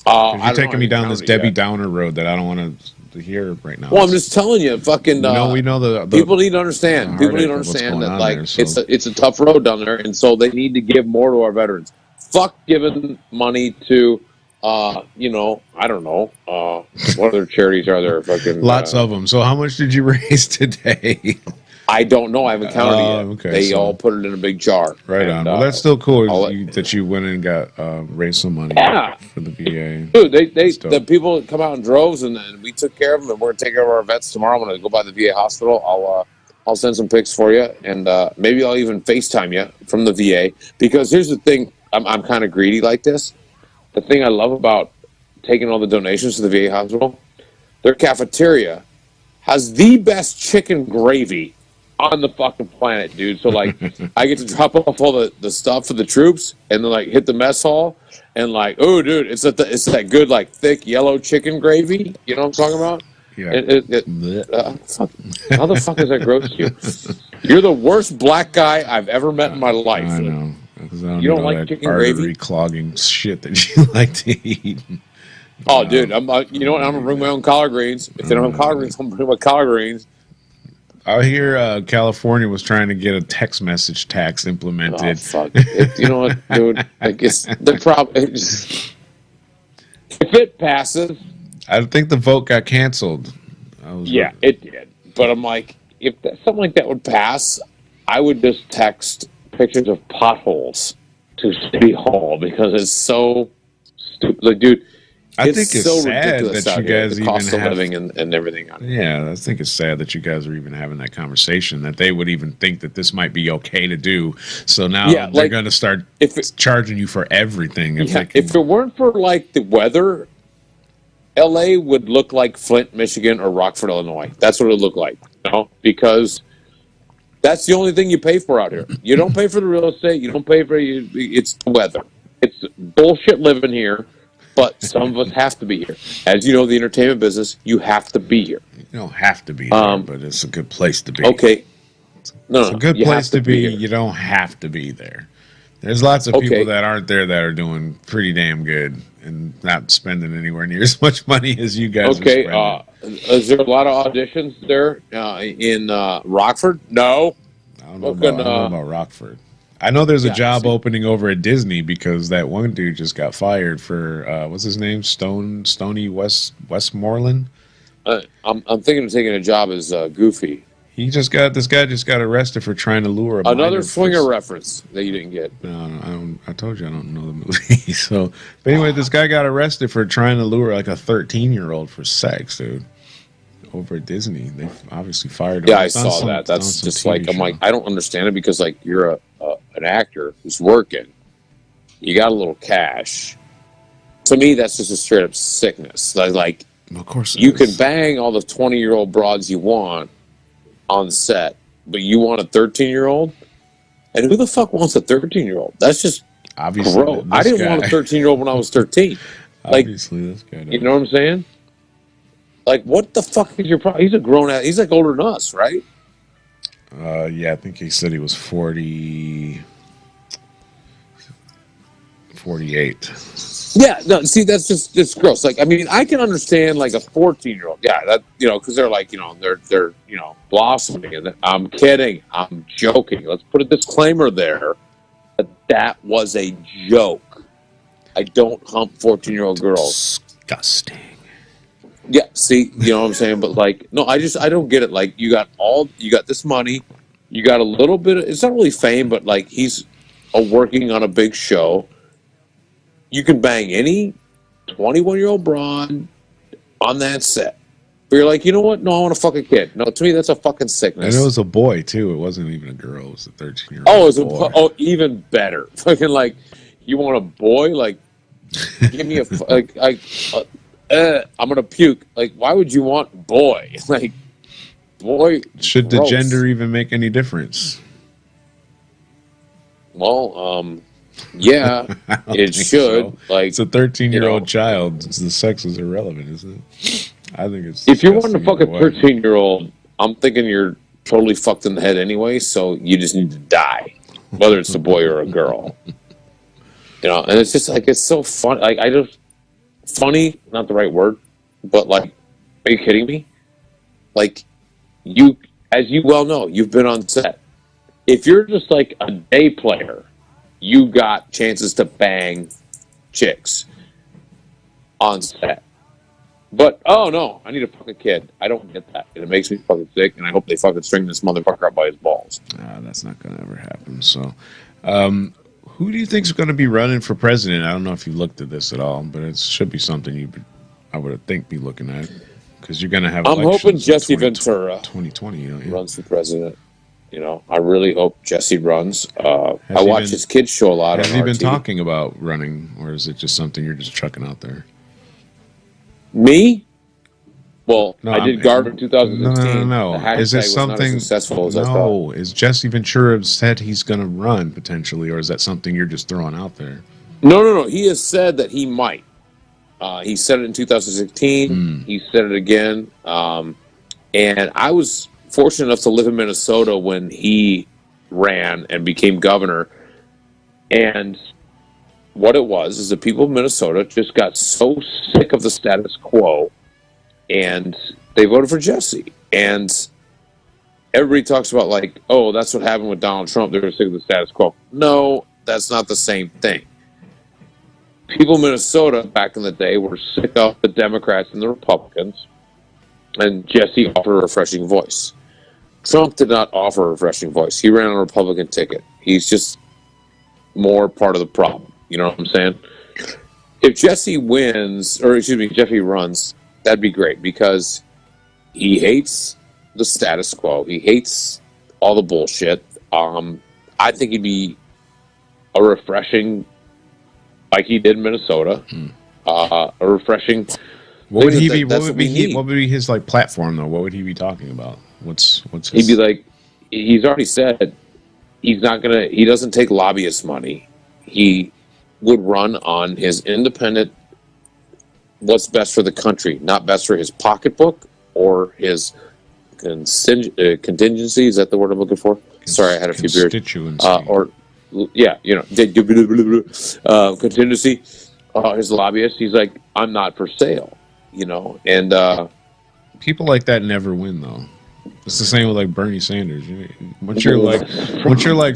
You're taking me down this Debbie Downer road that I don't want to hear right now. Well, I'm just telling you, fucking. We know the people need to understand. People need to understand that, like, it's a tough road down there, and so they need to give more to our veterans. Fuck giving money to, I don't know, what other charities are there? Fucking lots of them. So how much did you raise today? I don't know. I haven't counted it yet. Okay, they all put it in a big jar. Right on. Well, that's still cool that you went and got raised some money for the VA. Dude, the people come out in droves, and we took care of them, and we're going to take care of our vets tomorrow. I'm going to go by the VA hospital. I'll send some pics for you, and maybe I'll even FaceTime you from the VA. Because here's the thing. I'm kind of greedy like this. The thing I love about taking all the donations to the VA hospital, their cafeteria has the best chicken gravy on the fucking planet, dude. So, like, I get to drop off all the stuff for the troops and then, like, hit the mess hall and, like, oh, dude, it's that good, like, thick yellow chicken gravy. You know what I'm talking about? Yeah. How the fuck is that gross to you? You're the worst black guy I've ever met in my life. I know. You don't like chicken gravy? Clogging shit that you like to eat. Oh, dude, you know what? I'm gonna bring my own collard greens. If they don't have collard greens, I'm gonna bring my collard greens. I hear California was trying to get a text message tax implemented. Oh, fuck. You know what, dude? I guess the problem is, if it passes, I think the vote got canceled. It did. But I'm like, if something like that would pass, I would just text pictures of potholes to City Hall because it's so stupid. Like, dude, I think it's so sad ridiculous that you guys the even cost of have, living and everything. Yeah, I think it's sad that you guys are even having that conversation, that they would even think that this might be okay to do. So now they're going to start charging you for everything. If it weren't for, like, the weather, LA would look like Flint, Michigan, or Rockford, Illinois. That's what it would look like, because that's the only thing you pay for out here. You don't pay for the real estate. You don't pay for it's the weather. It's bullshit living here, but some of us have to be here. As you know, the entertainment business, you have to be here. You don't have to be there, but it's a good place to be. Okay. It's a good place to be. You don't have to be there. There's lots of people that aren't there that are doing pretty damn good and not spending anywhere near as much money as you guys are spending. Is there a lot of auditions there in Rockford? No. I don't know about Rockford. I know there's a job opening over at Disney because that one dude just got fired for what's his name? Stony Westmoreland. I'm thinking of taking a job as Goofy. This guy just got arrested for trying to lure a minor Another swinger reference that you didn't get. No, I told you I don't know the movie. So, but anyway, this guy got arrested for trying to lure like a 13-year-old for sex, dude. Over at Disney, they obviously fired him. Yeah, I saw that. That's just like I'm like I don't understand it because like you're an actor who's working, you got a little cash. To me, that's just a straight up sickness. Like of course, you can bang all the 20-year-old broads you want on set, but you want a 13-year-old? And who the fuck wants a 13-year-old? That's just obviously gross. I didn't want a 13-year-old when I was 13. Like, obviously, this guy. You know what I'm saying? Like, what the fuck is your problem? He's a grown ass. He's like older than us, right? Yeah, I think he said he was 48. Yeah, no, see, that's just it's gross. Like, I mean, I can understand like a 14-year-old, yeah, that because they're like, they're blossoming. And I'm kidding, I'm joking. Let's put a disclaimer there that was a joke. I don't hump 14-year-old girls. Disgusting. Yeah, see, you know what I'm saying? But like, no, I don't get it. Like, you got this money, you got a little bit of, it's not really fame, but like he's working on a big show. You can bang any 21-year-old broad on that set. But you're like, you know what? No, I want to fuck a kid. No, to me, that's a fucking sickness. And it was a boy, too. It wasn't even a girl. It was a 13-year-old Oh, it was boy. even better. Fucking like, you want a boy? Like, give me I'm going to puke. Like, why would you want boy? Like, boy. Should gross. the gender even make any difference? Well, yeah, it should. So. Like, it's a 13-year-old child. The sex is irrelevant, isn't it? I think it's. If you're wanting to fuck a 13-year-old, I'm thinking you're totally fucked in the head anyway. So you just need to die, whether it's a boy or a girl. And it's just like it's so fun. Like funny, not the right word, but like, are you kidding me? Like, as you well know, you've been on set. If you're just like a day player, you got chances to bang chicks on set. But, oh no, I need to fuck a kid. I don't get that. And it makes me fucking sick, and I hope they fucking string this motherfucker up by his balls. That's not going to ever happen. So, who do you think is going to be running for president? I don't know if you looked at this at all, but it should be something I would think be looking at. Because you're going to have I'm hoping Jesse Ventura 2020 runs for president. I really hope Jesse runs. I watch his kids show a lot. Has on he been RT. talking about running, or is it just something you're just chucking out there? Me? Well, I did Garden in 2016. No. The Is it hashtag was not something? as successful as I thought. No. Is Jesse Ventura said he's going to run potentially, or is that something you're just throwing out there? No. He has said that he might. He said it in 2016. He said it again. And I was fortunate enough to live in Minnesota when he ran and became governor. And what it was is the people of Minnesota just got so sick of the status quo, and they voted for Jesse. And everybody talks about like, oh, that's what happened with Donald Trump. They were sick of the status quo. No, that's not the same thing. People in Minnesota back in the day were sick of the Democrats and the Republicans, and Jesse offered a refreshing voice. Trump did not offer a refreshing voice. He ran on a Republican ticket. He's just more part of the problem. You know what I'm saying? If Jesse runs, that'd be great because he hates the status quo. He hates all the bullshit. I think he'd be a refreshing, like he did in Minnesota, a refreshing. What would be his like platform though? What would he be talking about? What's his... He'd be like, he's already said he doesn't take lobbyist money. He would run on his independent, what's best for the country, not best for his pocketbook or his contingency. Is that the word I'm looking for? Sorry, I had a few beers. Contingency. His lobbyist, he's like, I'm not for sale, and people like that never win though. It's the same with like Bernie Sanders. Once you're like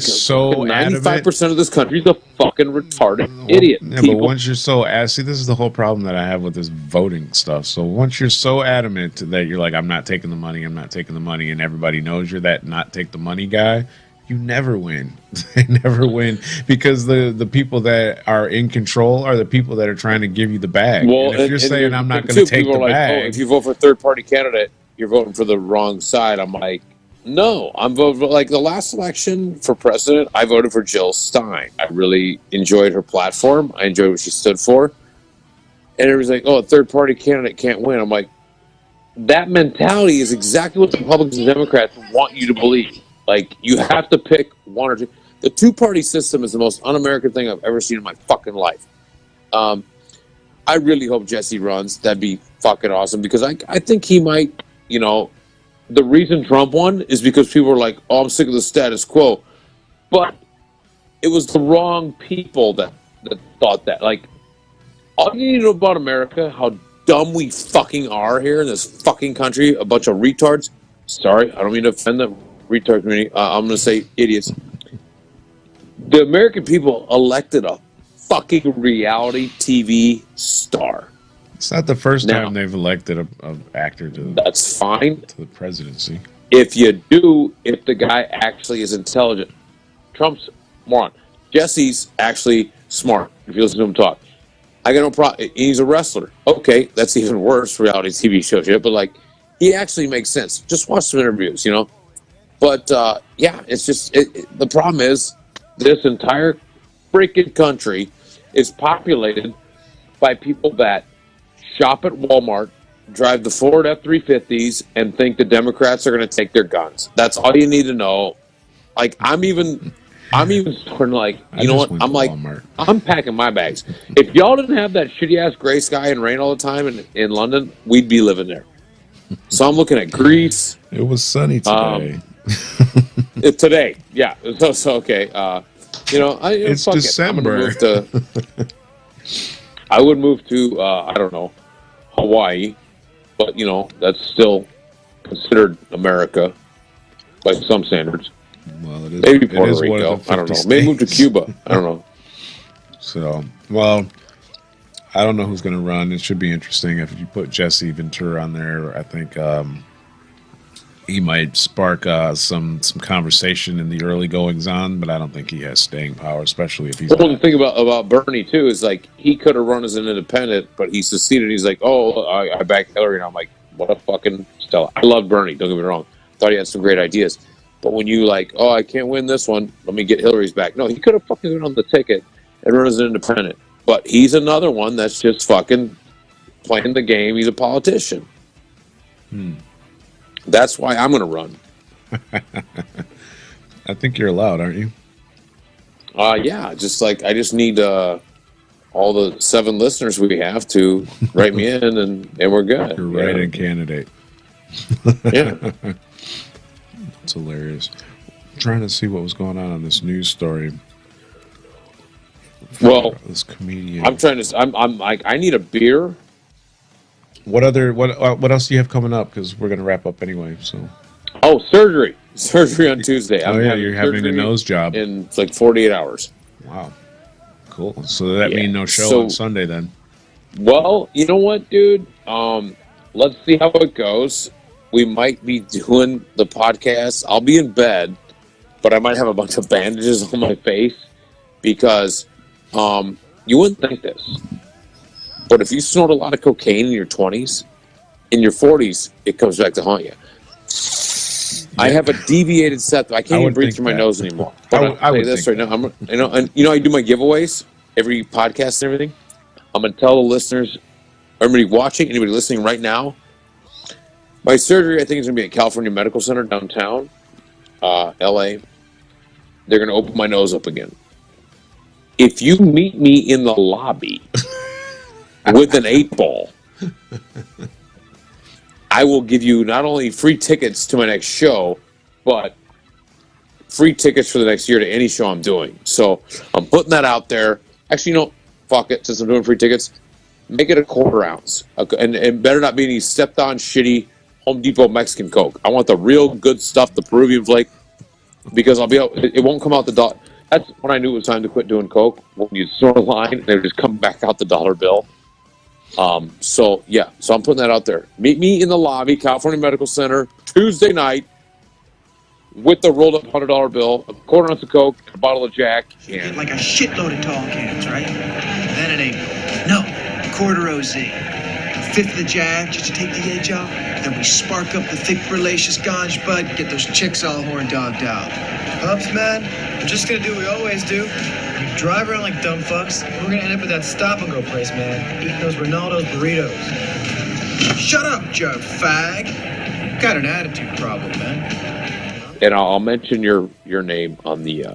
so 95% of this country is a fucking retarded idiot. Yeah, but once you're so see, this is the whole problem that I have with this voting stuff. So once you're so adamant that you're like, I'm not taking the money, and everybody knows you're that not take the money guy, you never win. They never win because the people that are in control are the people that are trying to give you the bag. Well, and if you're saying I'm not going to take the bag, if you vote for a third party candidate, you're voting for the wrong side. I'm like, no, I'm voting for, like the last election for president, I voted for Jill Stein. I really enjoyed her platform. I enjoyed what she stood for. And it was like, oh, a third party candidate can't win. I'm like, that mentality is exactly what the Republicans and Democrats want you to believe. Like, you have to pick one or two. The two-party system is the most un-American thing I've ever seen in my fucking life. I really hope Jesse runs. That'd be fucking awesome because I think he might, the reason Trump won is because people were like, oh, I'm sick of the status quo. But it was the wrong people that thought that. Like, all you need to know about America, how dumb we fucking are here in this fucking country, a bunch of retards. Sorry, I don't mean to offend the retard community. I'm going to say idiots. The American people elected a fucking reality TV star. It's not the first time they've elected an actor to that's fine to the presidency. If you do, if the guy actually is intelligent. Trump's moron. Jesse's actually smart. If you listen to him talk, I got no problem. He's a wrestler. Okay, that's even worse. Reality TV show shit, but like he actually makes sense. Just watch some interviews, But yeah, it's just the problem is this entire freaking country is populated by people that shop at Walmart, drive the Ford F-350s, and think the Democrats are going to take their guns. That's all you need to know. Like I'm even starting like you know what? I'm like Walmart. I'm packing my bags. If y'all didn't have that shitty ass gray sky and rain all the time in London, we'd be living there. So I'm looking at Greece. It was sunny today. Today, yeah. So okay. It's December. I would move to I don't know, Hawaii, but that's still considered America by some standards. Well, it is. Maybe Puerto Rico. I don't know. Maybe move to Cuba. I don't know. So, well, I don't know who's going to run. It should be interesting if you put Jesse Ventura on there. I think he might spark some conversation in the early goings on, but I don't think he has staying power, especially if he's. Well, the thing about Bernie too is like he could have run as an independent, but he seceded. He's like, oh, I back Hillary, and I'm like, what a fucking Stella. I love Bernie. Don't get me wrong. Thought he had some great ideas, but when you like, oh, I can't win this one, let me get Hillary's back. No, he could have fucking been on the ticket and run as an independent, but he's another one that's just fucking playing the game. He's a politician. That's why I'm going to run. I think you're allowed, aren't you? Yeah, just like I just need all the 7 listeners we have to write me in, and we're good. You're write-in candidate. Yeah. That's hilarious. I'm trying to see what was going on this news story. Well, this comedian. I'm like, I need a beer. What else do you have coming up? Because we're going to wrap up anyway. So. Oh, surgery on Tuesday. You're having a nose job in like 48 hours. Wow, cool. So that means no show on Sunday then. Well, you know what, dude? Let's see how it goes. We might be doing the podcast. I'll be in bed, but I might have a bunch of bandages on my face because you wouldn't think this. But if you snort a lot of cocaine in your 20s, in your 40s, it comes back to haunt you. Yeah. I have a deviated septum. I can't even breathe through my nose anymore. But I would say this right now. I do my giveaways every podcast and everything. I'm going to tell the listeners, everybody watching, anybody listening right now, my surgery, I think, is going to be at California Medical Center downtown, L.A. They're going to open my nose up again. If you meet me in the lobby with an 8-ball, I will give you not only free tickets to my next show, but free tickets for the next year to any show I'm doing. So I'm putting that out there. Actually, fuck it. Since I'm doing free tickets, make it a 1/4 ounce. And better not be any stepped-on, shitty, Home Depot Mexican Coke. I want the real good stuff, the Peruvian flake, because it won't come out the dollar. That's when I knew it was time to quit doing Coke. When you saw a line, they would just come back out the dollar bill. So I'm putting that out there. Meet me in the lobby, California Medical Center, Tuesday night, with the rolled up $100 bill, a quarter ounce of Coke, and a bottle of Jack. You get like a shitload of tall cans, right? Then it ain't. No, quarter OZ. A fifth of the Jack, just to take the edge off. Then we spark up the thick, relacious ganj bud, get those chicks all horn dogged out. Pups, man, we're just gonna do what we always do. We drive around like dumb fucks, and we're gonna end up at that stop and go place, man, eating those Ronaldo's burritos. Shut up, Joe fag. Got an attitude problem, man. And I'll mention your name on the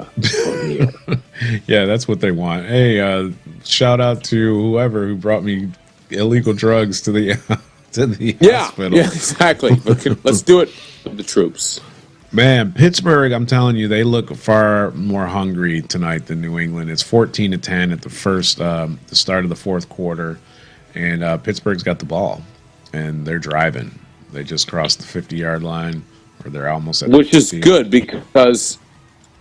Yeah, that's what they want. Hey, shout out to whoever who brought me illegal drugs to the hospital. Yeah, exactly. Let's do it with the troops. Man, Pittsburgh, I'm telling you, they look far more hungry tonight than New England. It's 14-10 at the start of the fourth quarter, and Pittsburgh's got the ball, and they're driving. They just crossed the 50-yard line, or they're almost at the 50. Which is good because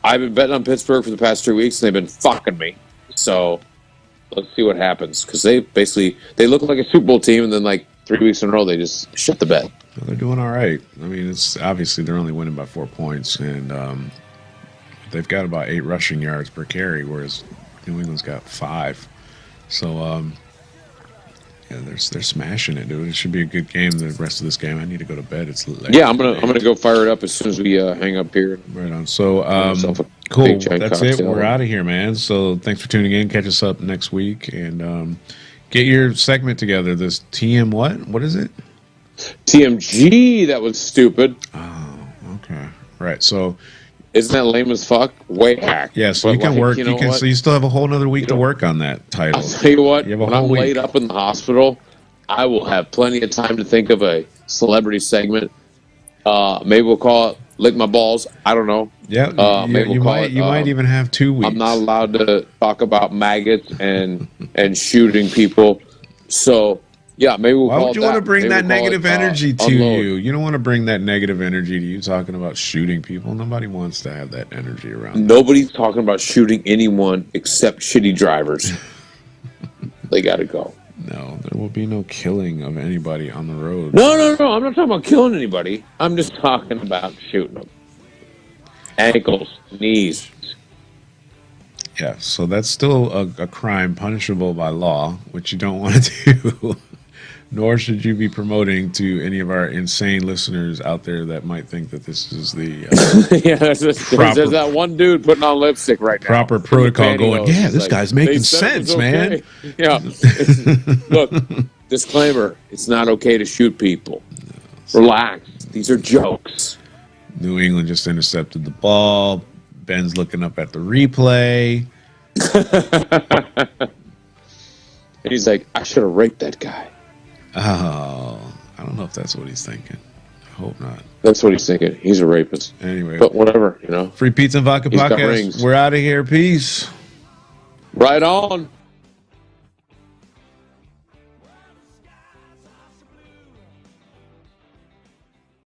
I've been betting on Pittsburgh for the past 3 weeks, and they've been fucking me. So let's see what happens, because they look like a Super Bowl team, and then like 3 weeks in a row they just shut the bet. They're doing all right. I mean, it's obviously they're only winning by 4 points, and they've got about 8 rushing yards per carry, whereas New England's got 5. So yeah, they're smashing it, dude. It should be a good game. The rest of this game, I need to go to bed. It's late. Yeah, I'm gonna go fire it up as soon as we hang up here. Right on. So cool. That's it. We're out of here, man. So thanks for tuning in. Catch us up next week, and get your segment together. This TM what? What is it? TMG. That was stupid. Oh, okay. Right. So isn't that lame as fuck? Way hack. Yeah. So you can work. So you still have a whole another week to work on that title. I'll tell you what. When I'm laid up in the hospital, I will have plenty of time to think of a celebrity segment. Maybe we'll call it "Lick My Balls." I don't know. Yeah. You might even have 2 weeks. I'm not allowed to talk about maggots and shooting people. So. Yeah, maybe we'll Why would you want to bring that negative energy to unload. you? You don't want to bring that negative energy to you talking about shooting people. Nobody wants to have that energy around. Nobody's talking about shooting anyone except shitty drivers. They got to go. No, there will be no killing of anybody on the road. No. I'm not talking about killing anybody. I'm just talking about shooting them. Ankles, knees. Yeah, so that's still a crime punishable by law, which you don't want to do. Nor should you be promoting to any of our insane listeners out there that might think that this is the yeah. There's that one dude putting on lipstick right now. Proper protocol going. Yeah, this guy's making sense, man. Yeah. Look, disclaimer: it's not okay to shoot people. Relax. These are jokes. New England just intercepted the ball. Ben's looking up at the replay. And he's like, I should have raped that guy. Oh, I don't know if that's what he's thinking. I hope not. That's what he's thinking. He's a rapist. Anyway. But whatever, you know. Free Pizza and Vodka Podcast. We're out of here. Peace. Right on.